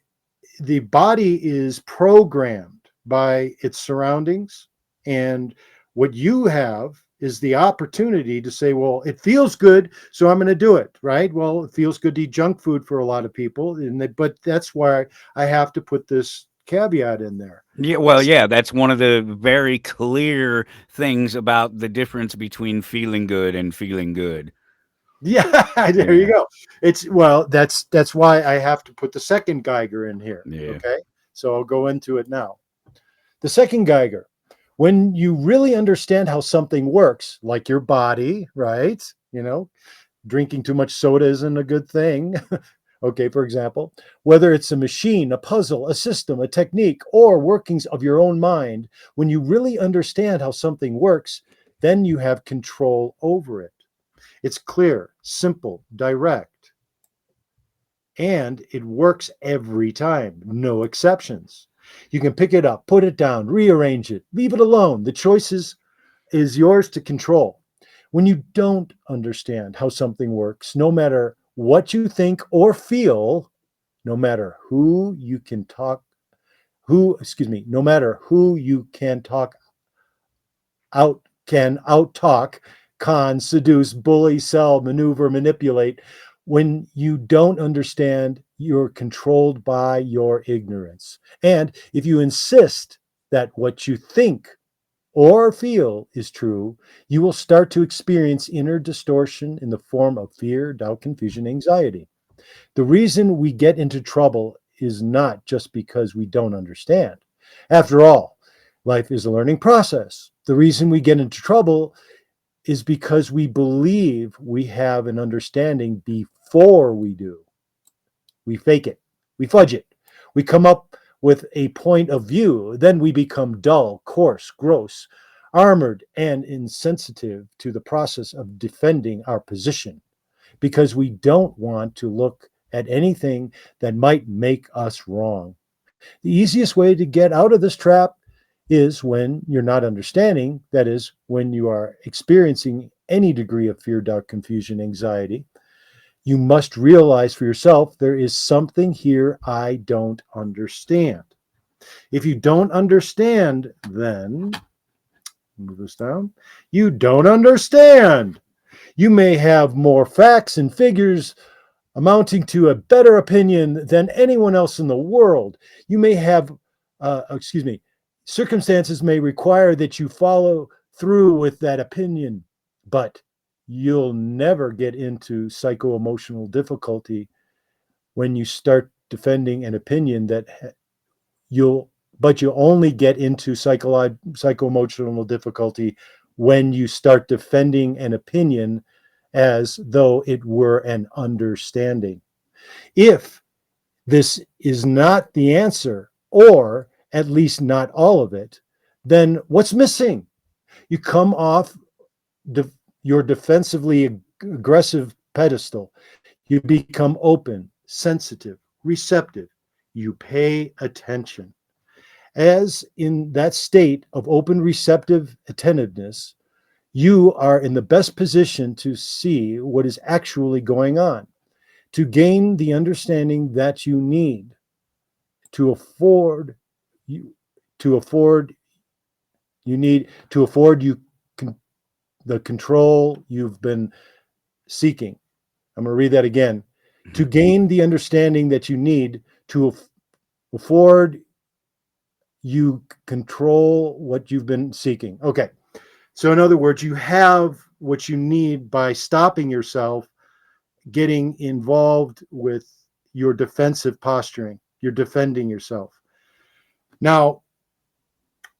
body is programmed by its surroundings, and what you have is the opportunity to say, well, it feels good, so I'm going to do it, right? Well, it feels good to eat junk food for a lot of people, but that's why I have to put this caveat in there. Yeah, well, yeah, that's one of the very clear things about the difference between feeling good and feeling good. Yeah, there you go. That's why I have to put the second Geiger in here. Yeah. Okay, so I'll go into it now. The second Geiger. When you really understand how something works, like your body, right? Drinking too much soda isn't a good thing. Okay, for example, whether it's a machine, a puzzle, a system, a technique, or workings of your own mind, when you really understand how something works, then you have control over it. It's clear, simple, direct. and it works every time, no exceptions. You can pick it up, put it down, rearrange it, leave it alone. The choice is yours to control. When you don't understand how something works, no matter what you think or feel, no matter who you can talk, no matter who you can talk out talk, con, seduce, bully, sell, maneuver, manipulate. When you don't understand, you're controlled by your ignorance. And if you insist that what you think or feel is true, you will start to experience inner distortion in the form of fear, doubt, confusion, anxiety. The reason we get into trouble is not just because we don't understand. After all, life is a learning process. The reason we get into trouble is because we believe we have an understanding before we do. We fake it, we fudge it, we come up with a point of view, then we become dull, coarse, gross, armored, and insensitive to the process of defending our position because we don't want to look at anything that might make us wrong. The easiest way to get out of this trap is when you're not understanding, that is, when you are experiencing any degree of fear, doubt, confusion, anxiety. You must realize for yourself, there is something here I don't understand. If you don't understand, then, move this down, you don't understand. You may have more facts and figures amounting to a better opinion than anyone else in the world. You may have, circumstances may require that you follow through with that opinion, but you'll never get into psycho-emotional difficulty when you start defending an opinion you'll only get into psycho-emotional difficulty when you start defending an opinion as though it were an understanding. If this is not the answer, or at least not all of it, then what's missing? You come off your defensively aggressive pedestal. You become open, sensitive, receptive. You pay attention. As in that state of open, receptive attentiveness, you are in the best position to see what is actually going on, to gain the understanding that you need to afford you the control you've been seeking. I'm going to read that again. To gain the understanding that you need to afford you control what you've been seeking. Okay. So in other words, you have what you need by stopping yourself getting involved with your defensive posturing. You're defending yourself. Now,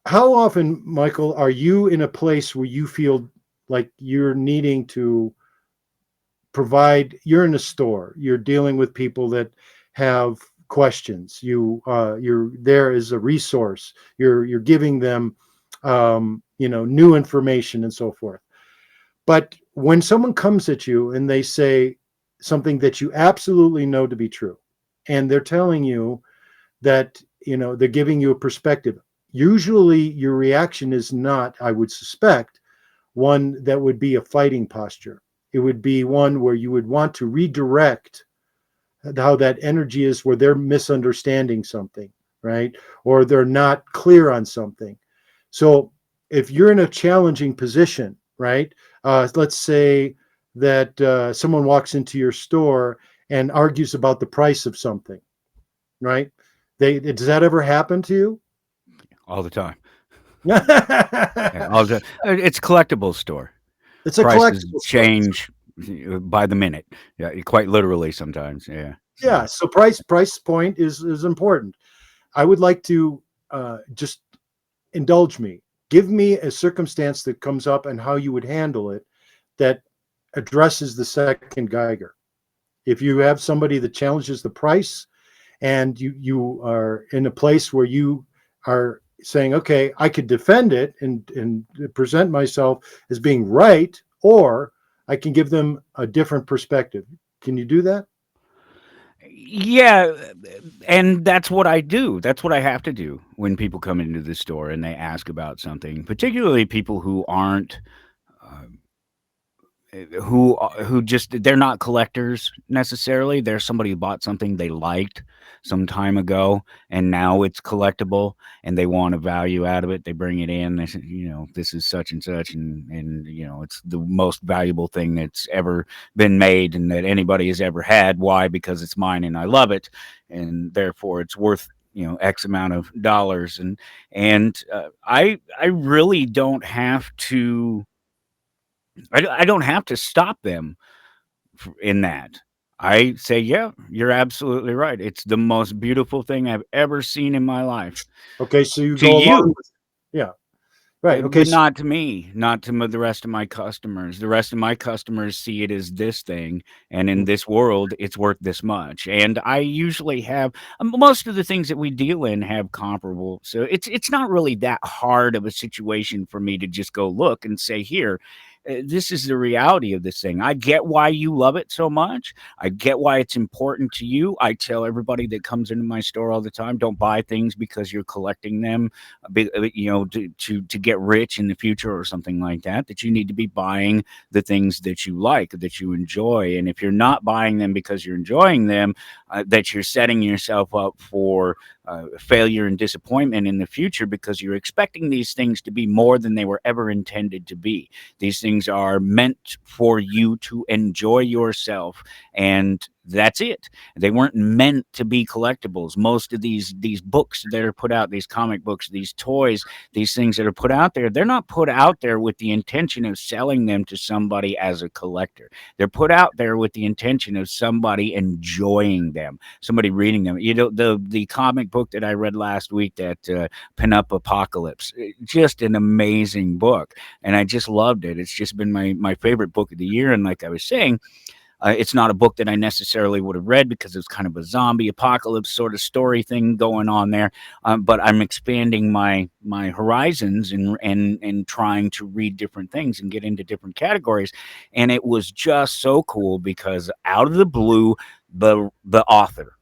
how often, Michael, are you in a place where you feel like you're needing to provide? You're in a store, you're dealing with people that have questions. You're there as a resource. You're giving them new information and so forth. But when someone comes at you and they say something that you absolutely know to be true, and they're telling you that, they're giving you a perspective, usually your reaction is not, I would suspect, one that would be a fighting posture. It would be one where you would want to redirect how that energy is, where they're misunderstanding something, right? Or they're not clear on something. So if you're in a challenging position, right? Let's say that someone walks into your store and argues about the price of something, right? Does that ever happen to you? All the time. It's a collectibles store. It's a prices collectibles change by the minute. Yeah, quite literally sometimes. Yeah. Yeah. So price point is important. I would like to just indulge me. Give me a circumstance that comes up and how you would handle it that addresses the second Geiger. If you have somebody that challenges the price and you are in a place where you are saying, okay, I could defend it and present myself as being right, or I can give them a different perspective. Can you do that? Yeah, and that's what I do. That's what I have to do when people come into the store and they ask about something, particularly people who aren't who just they're not collectors necessarily. They're somebody who bought something they liked some time ago and now it's collectible and they want a value out of it. They bring it in. They say, this is such and such, and it's the most valuable thing that's ever been made and that anybody has ever had. Why? Because it's mine and I love it, and therefore it's worth X amount of dollars. And I really don't have to. I don't have to stop them in that. I say, yeah, you're absolutely right. It's the most beautiful thing I've ever seen in my life. Okay, so you To go along you, with, yeah, right. Okay, but not to me, not to the rest of my customers. The rest of my customers see it as this thing, and in this world, it's worth this much. And I usually have most of the things that we deal in have comparable. So it's not really that hard of a situation for me to just go look and say, here. This is the reality of this thing. I get why you love it so much. I get why it's important to you. I tell everybody that comes into my store all the time, don't buy things because you're collecting them, to get rich in the future or something like that. That you need to be buying the things that you like, that you enjoy. And if you're not buying them because you're enjoying them, that you're setting yourself up for failure and disappointment in the future because you're expecting these things to be more than they were ever intended to be. These things are meant for you to enjoy yourself, and that's it. They weren't meant to be collectibles. Most of these books that are put out, these comic books, these toys, these things that are put out there, they're not put out there with the intention of selling them to somebody as a collector. They're put out there with the intention of somebody enjoying them, somebody reading them. The comic book that I read last week, that Pin-Up Apocalypse, just an amazing book, and I just loved it. It's just been my favorite book of the year. And like I was saying, it's not a book that I necessarily would have read because it's kind of a zombie apocalypse sort of story thing going on there. But I'm expanding my horizons and trying to read different things and get into different categories. And it was just so cool because out of the blue, the author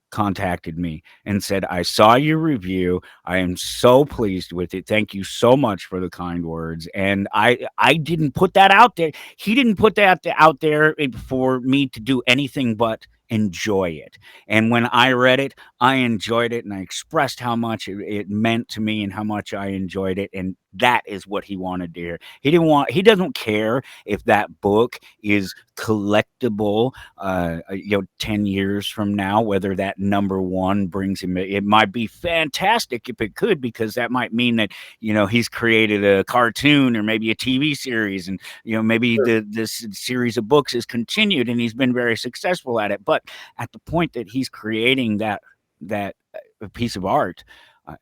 contacted me and said, I saw your review. I am so pleased with it. Thank you so much for the kind words. And I didn't put that out there. He didn't put that out there for me to do anything but enjoy it. And when I read it, I enjoyed it, and I expressed how much it meant to me and how much I enjoyed it. And that is what he wanted to hear. He doesn't care if that book is collectible 10 years from now, whether that number one brings him. It might be fantastic if it could, because that might mean that he's created a cartoon or maybe a TV series, and maybe this series of books is continued and he's been very successful at it. But at the point that he's creating that piece of art,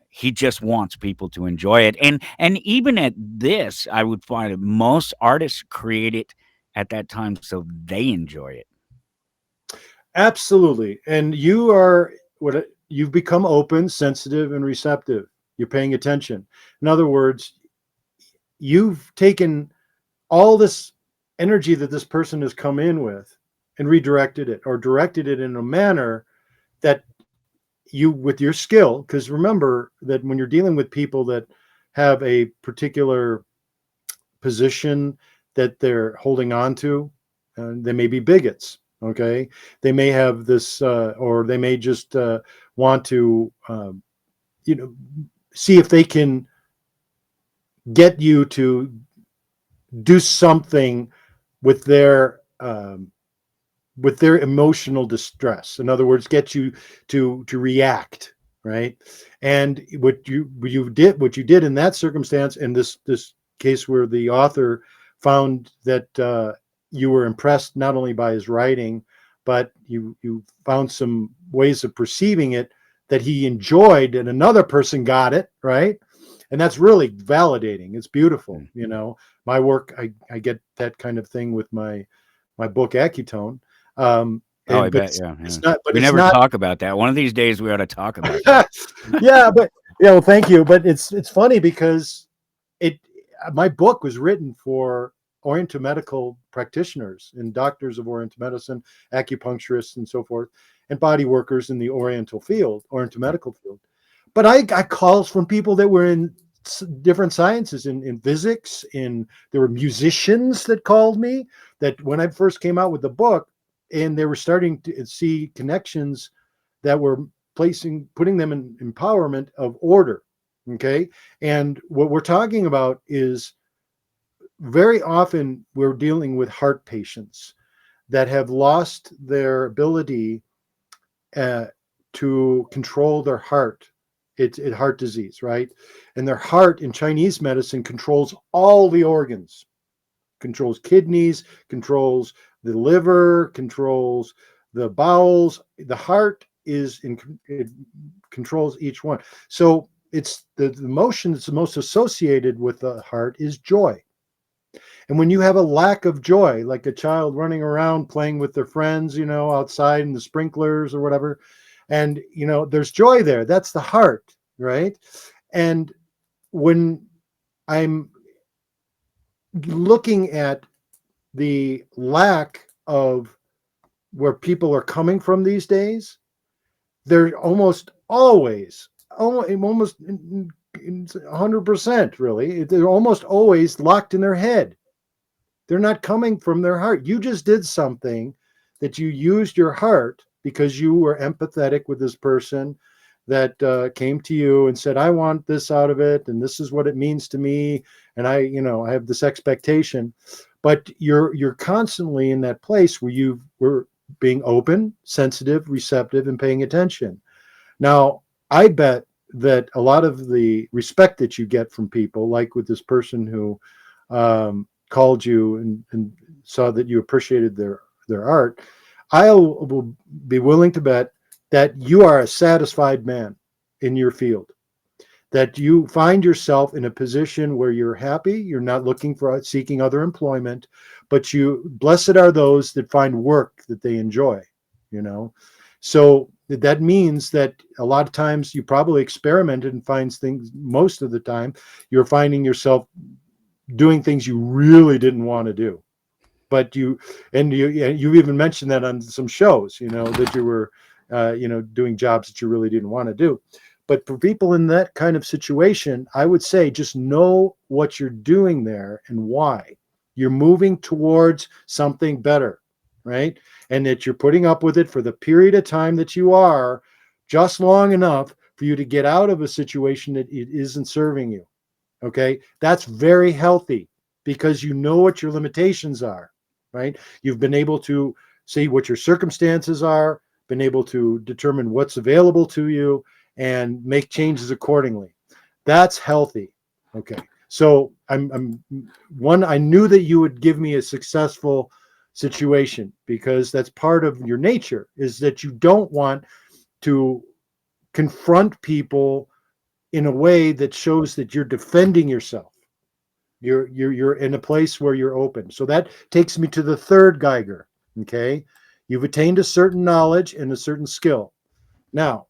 he just wants people to enjoy it. And even at this, I would find that most artists create it at that time so they enjoy it. Absolutely. And you've become open, sensitive, and receptive. You're paying attention. In other words, you've taken all this energy that this person has come in with and redirected it, or directed it in a manner that you, with your skill, because remember that when you're dealing with people that have a particular position that they're holding on to, they may be bigots. Okay, they may have this, or they may just want to, see if they can get you to do something with their emotional distress. In other words, get you to react, right? And what you did in that circumstance, in this case where the author found that you were impressed not only by his writing, but you found some ways of perceiving it that he enjoyed, and another person got it, right? And that's really validating. It's beautiful. My work, I get that kind of thing with my book Acutone. I bet. Yeah. We never talk about that. One of these days we ought to talk about that. Well, thank you. But it's funny because my book was written for Oriental medical practitioners and doctors of Oriental medicine, acupuncturists and so forth, and body workers in the Oriental medical field. But I got calls from people that were in different sciences, in physics, there were musicians that called me, that when I first came out with the book, and they were starting to see connections that were putting them in empowerment of order. Okay. And what we're talking about is very often we're dealing with heart patients that have lost their ability to control their heart. It's heart disease, right? And their heart in Chinese medicine controls all the organs, controls kidneys, controls the liver, controls the bowels. The heart it controls each one. So it's the emotion that's the most associated with the heart is joy. And when you have a lack of joy, like a child running around playing with their friends, outside in the sprinklers or whatever, and, there's joy there, that's the heart, right? And when I'm looking at the lack of where people are coming from these days, they're almost always, almost 100%, really, they're almost always locked in their head. They're not coming from their heart. You just did something that you used your heart because you were empathetic with this person that came to you and said, I want this out of it, and this is what it means to me, and I have this expectation. But you're constantly in that place where you were being open, sensitive, receptive, and paying attention. Now, I bet that a lot of the respect that you get from people, like with this person who called you and saw that you appreciated their art, I will be willing to bet that you are a satisfied man in your field, that you find yourself in a position where you're happy, you're not seeking other employment, but blessed are those that find work that they enjoy, So that means that a lot of times you probably experimented and find things, most of the time, you're finding yourself doing things you really didn't want to do. But you even mentioned that on some shows, that you were, doing jobs that you really didn't want to do. But for people in that kind of situation, I would say just know what you're doing there and why. You're moving towards something better, right? And that you're putting up with it for the period of time that you are, just long enough for you to get out of a situation that it isn't serving you. Okay, that's very healthy because you know what your limitations are, right? You've been able to see what your circumstances are, been able to determine what's available to you, and make changes accordingly. That's healthy. Okay, so I knew that you would give me a successful situation because that's part of your nature, is that you don't want to confront people in a way that shows that you're defending yourself. You're in a place where you're open. So that takes me to the third Geiger. Okay, you've attained a certain knowledge and a certain skill. Now,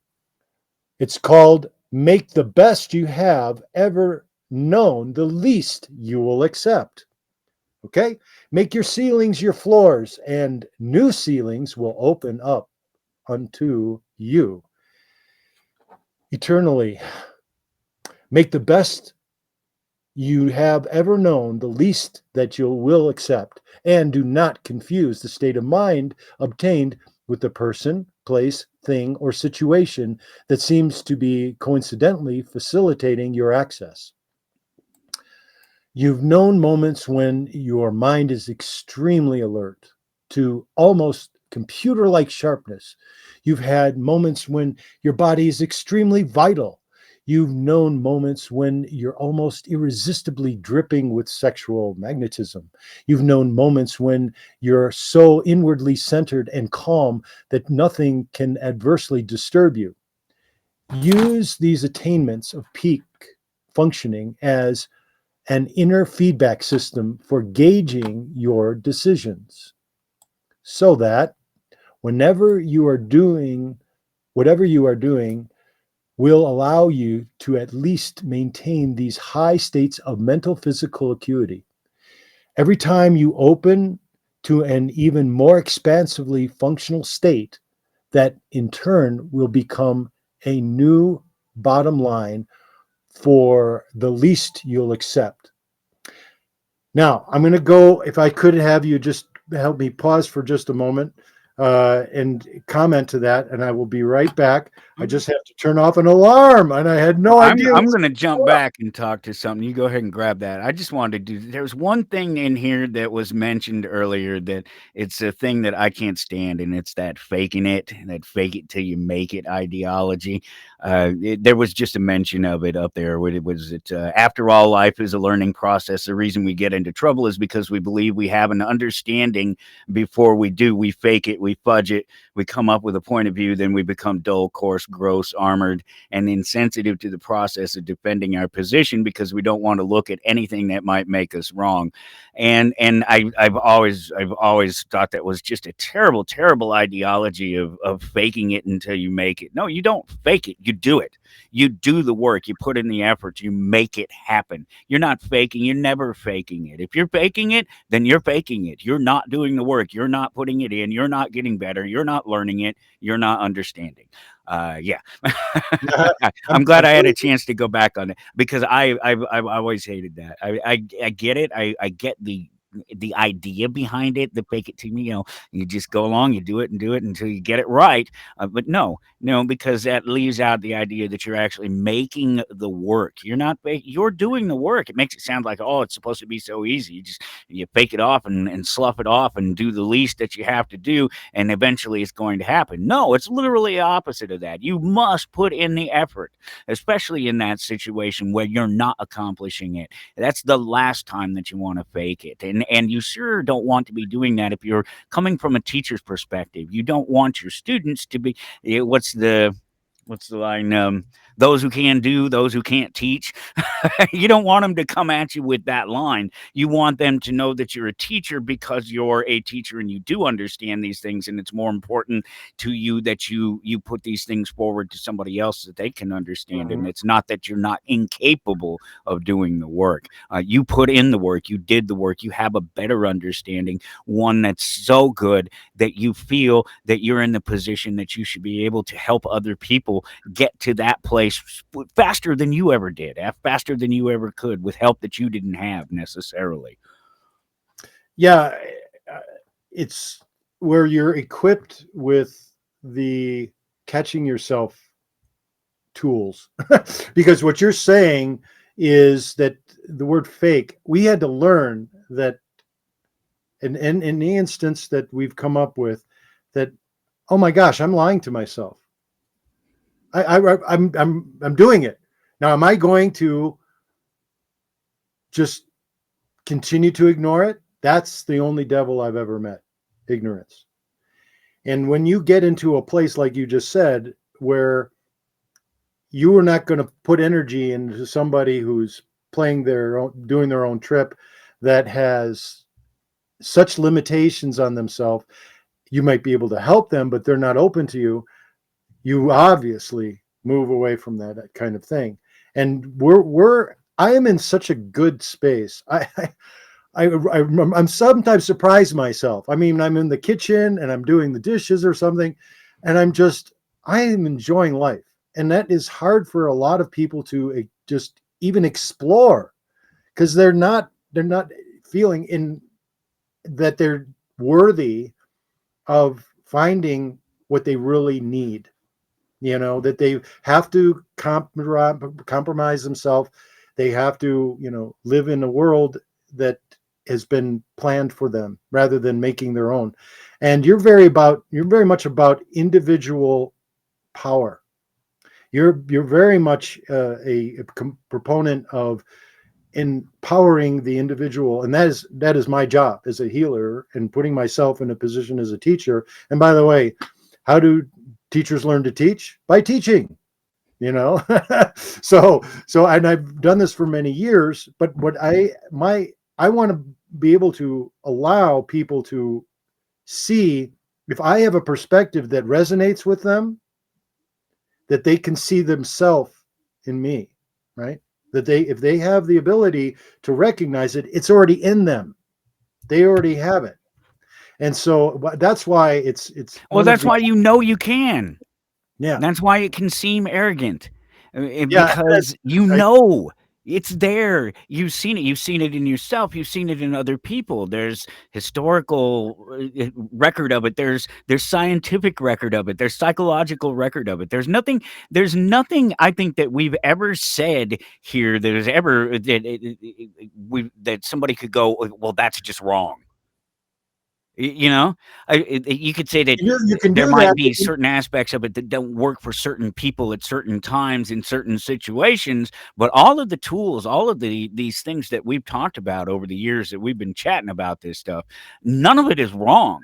it's called make the best you have ever known the least you will accept. Okay, make your ceilings your floors, and new ceilings will open up unto you eternally. Make the best you have ever known the least that you will accept, and do not confuse the state of mind obtained with the person, place, thing, or situation that seems to be coincidentally facilitating your access. You've known moments when your mind is extremely alert to almost computer-like sharpness. You've had moments when your body is extremely vital. You've known moments when you're almost irresistibly dripping with sexual magnetism. You've known moments when you're so inwardly centered and calm that nothing can adversely disturb you. Use these attainments of peak functioning as an inner feedback system for gauging your decisions, so that whatever you are doing will allow you to at least maintain these high states of mental physical acuity. every time you open to an even more expansively functional state, that in turn will become a new bottom line for the least you'll accept. Now, I'm going to go, if I could have you just help me pause for just a moment and comment to that, and I will be right back. I just have to turn off an alarm, and I had no idea. I'm going to jump back and talk to something. You go ahead and grab that. I just wanted to do, there's one thing in here that was mentioned earlier that it's a thing that I can't stand, and it's that faking it, that fake it till you make it ideology. There was just a mention of it up there. It was after all, life is a learning process. The reason we get into trouble is because we believe we have an understanding before we do. We fake it, we fudge it, we come up with a point of view, then we become dull, coarse, gross, armored, and insensitive to the process of defending our position because we don't want to look at anything that might make us wrong. And I've always thought that was just a terrible, terrible ideology of faking it until you make it. No, you don't fake it. You do it. You do the work. You put in the effort. You make it happen. You're not faking. You're never faking it. If you're faking it, then you're faking it. You're not doing the work. You're not putting it in. You're not getting better. You're not learning it. You're not understanding. Yeah. I'm glad I had a chance to go back on it because I've always hated that. I get it. I get the idea behind it, the fake it to me, you just go along, you do it until you get it right. But no, because that leaves out the idea that you're actually making the work. You're not you're doing the work. It makes it sound like, oh, it's supposed to be so easy. You fake it off and slough it off and do the least that you have to do, and eventually it's going to happen. No, it's literally the opposite of that. You must put in the effort, especially in that situation where you're not accomplishing it. That's the last time that you want to fake it. And you sure don't want to be doing that if you're coming from a teacher's perspective. You don't want your students to be, what's the line? Those who can do, those who can't teach. You don't want them to come at you with that line. You want them to know that you're a teacher because you're a teacher and you do understand these things. And it's more important to you that you put these things forward to somebody else that they can understand. And it's not that you're not incapable of doing the work. You put in the work. You did the work. You have a better understanding, one that's so good that you feel that you're in the position that you should be able to help other people get to that place faster than you ever did, faster than you ever could, with help that you didn't have necessarily. Yeah, it's where you're equipped with the catching yourself tools. Because what you're saying is that the word fake, we had to learn that in the instance that we've come up with, that, oh my gosh, I'm lying to myself. I'm doing it. Now, am I going to just continue to ignore it? That's the only devil I've ever met, ignorance. And when you get into a place like you just said, where you are not going to put energy into somebody who's doing their own trip, that has such limitations on themselves, you might be able to help them, but they're not open to you. You obviously move away from that kind of thing. And I am in such a good space. I'm sometimes surprised myself. I mean, I'm in the kitchen and I'm doing the dishes or something, and I am enjoying life. And that is hard for a lot of people to just even explore, because they're not feeling in that they're worthy of finding what they really need. That they have to compromise themselves. They have to, live in a world that has been planned for them rather than making their own. And you're very much about individual power. You're very much a proponent of empowering the individual, and that is my job as a healer, and putting myself in a position as a teacher. And by the way, how do teachers learn to teach? By teaching, so and I've done this for many years, but what I want to be able to allow people to see, if I have a perspective that resonates with them, that they can see themselves in me, right? That if they have the ability to recognize it, it's already in them. They already have it. And so that's why it's well, that's why you can. Yeah. That's why it can seem arrogant. Yeah, Because it's there. You've seen it. You've seen it in yourself. You've seen it in other people. There's historical record of it. There's scientific record of it. There's psychological record of it. There's nothing I think that we've ever said here that is ever that somebody could go, well, that's just wrong. You know, you could say that you can there do might that, be certain aspects of it that don't work for certain people at certain times in certain situations, but all of the tools, all of these things that we've talked about over the years that we've been chatting about this stuff, none of it is wrong.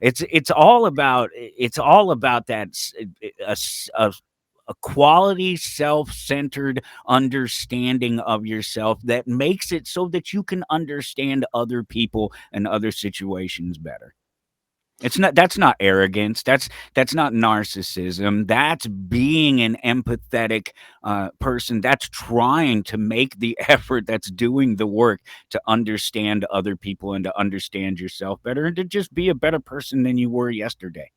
It's all about that a quality, self-centered understanding of yourself that makes it so that you can understand other people and other situations better. That's not arrogance. That's not narcissism. That's being an empathetic person. That's trying to make the effort. That's doing the work to understand other people and to understand yourself better and to just be a better person than you were yesterday.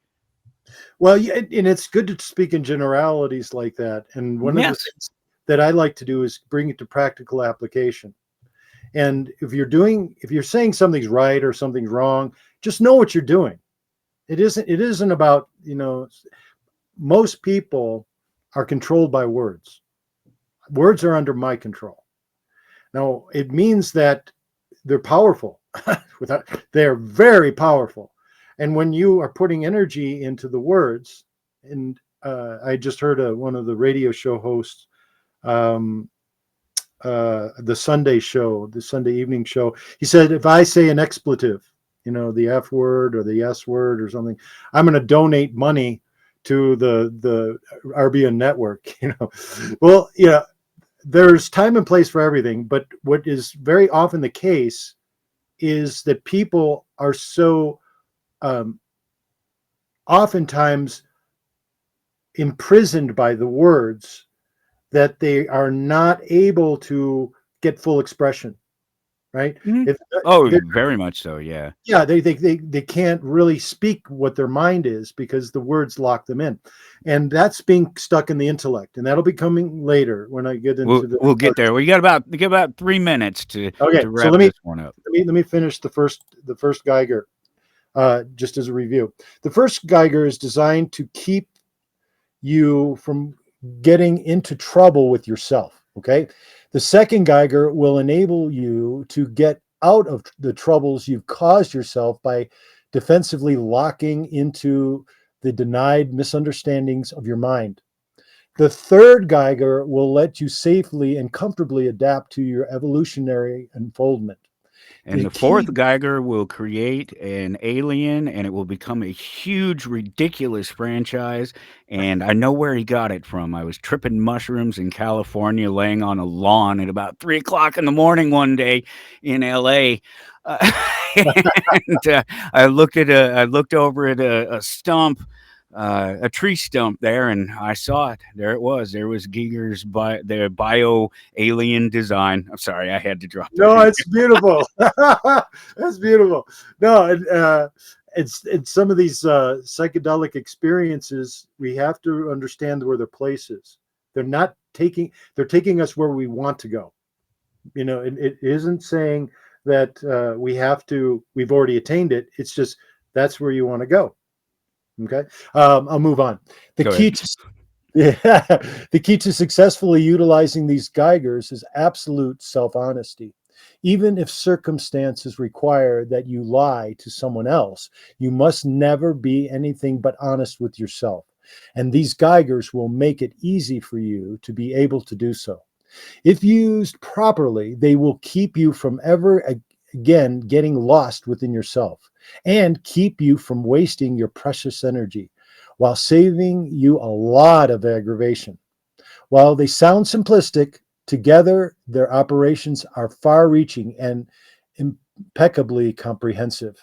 Well, and it's good to speak in generalities like that. And one of the things that I like to do is bring it to practical application. And if you're saying something's right or something's wrong, just know what you're doing. It isn't about, most people are controlled by words. Words are under my control. Now, it means that they're powerful. They're very powerful. And when you are putting energy into the words, and I just heard one of the radio show hosts, the Sunday evening show, he said, if I say an expletive, the F word or the S word or something, I'm going to donate money to the RBN network. Well, there's time and place for everything. But what is very often the case is that people are so oftentimes imprisoned by the words that they are not able to get full expression, right? Mm-hmm. Very much so. Yeah. They can't really speak what their mind is because the words lock them in, and that's being stuck in the intellect, and that'll be coming later when I get into we'll get there. We got about 3 minutes to wrap this one up. Let me finish the first Geiger. Just as a review, the first Geiger is designed to keep you from getting into trouble with yourself. Okay. The second Geiger will enable you to get out of the troubles you've caused yourself by defensively locking into the denied misunderstandings of your mind. The third Geiger will let you safely and comfortably adapt to your evolutionary unfoldment. And the fourth Geiger will create an alien, and it will become a huge, ridiculous franchise. And I know where he got it from. I was tripping mushrooms in California, laying on a lawn at about 3:00 in the morning one day in LA. And I looked over at a stump, a tree stump there, and I saw it. There it was. There was Geiger's their bio alien design. I'm sorry, I had to drop that. No, it's beautiful. That's beautiful. No, it's some of these psychedelic experiences, we have to understand where their place is. They're taking us where we want to go. It isn't saying that we've already attained it. It's just that's where you want to go. Okay. I'll move on. The key to successfully utilizing these Geigers is absolute self-honesty. Even if circumstances require that you lie to someone else, you must never be anything but honest with yourself. And these Geigers will make it easy for you to be able to do so. If used properly, they will keep you from ever again getting lost within yourself and keep you from wasting your precious energy while saving you a lot of aggravation. While they sound simplistic, together their operations are far-reaching and impeccably comprehensive.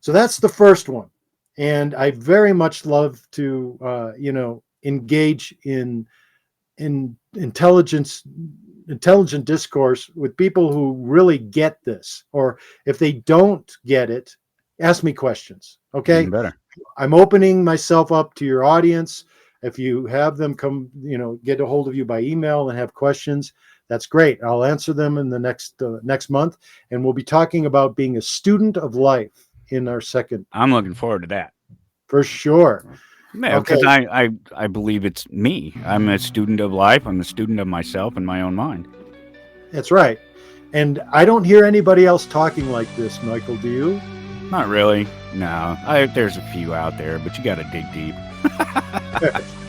So that's the first one. And I very much love to engage in intelligence intelligent discourse with people who really get this, or if they don't get it, ask me questions. Okay. Even better. I'm opening myself up to your audience. If you have them come, get a hold of you by email and have questions, that's great. I'll answer them in the next month. And we'll be talking about being a student of life in our second. I'm looking forward to that. For sure. Yeah, because I believe it's me. I'm a student of life. I'm a student of myself and my own mind. That's right. And I don't hear anybody else talking like this, Michael. Do you? Not really. No. There's a few out there, but you got to dig deep.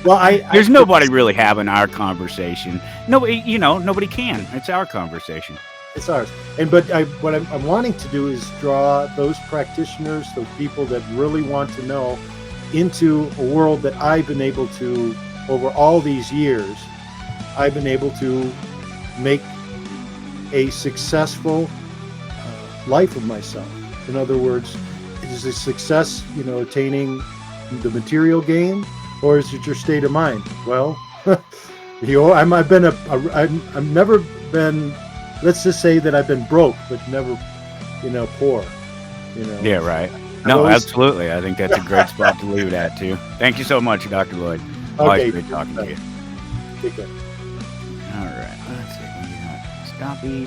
Well, there's nobody really having our conversation. Nobody can. It's our conversation. It's ours. But what I'm wanting to do is draw those practitioners, those people that really want to know, into a world that I've been able to, over all these years, I've been able to make a successful life of myself. In other words, is a success, attaining the material gain, or is it your state of mind? Well, I've never been. Let's just say that I've been broke, but never, poor. Yeah, right. No, absolutely. I think that's a great spot to leave it at too. Thank you so much, Dr. Lloyd. Always great talking to you. Take care. All right. Let's see. Stoppy.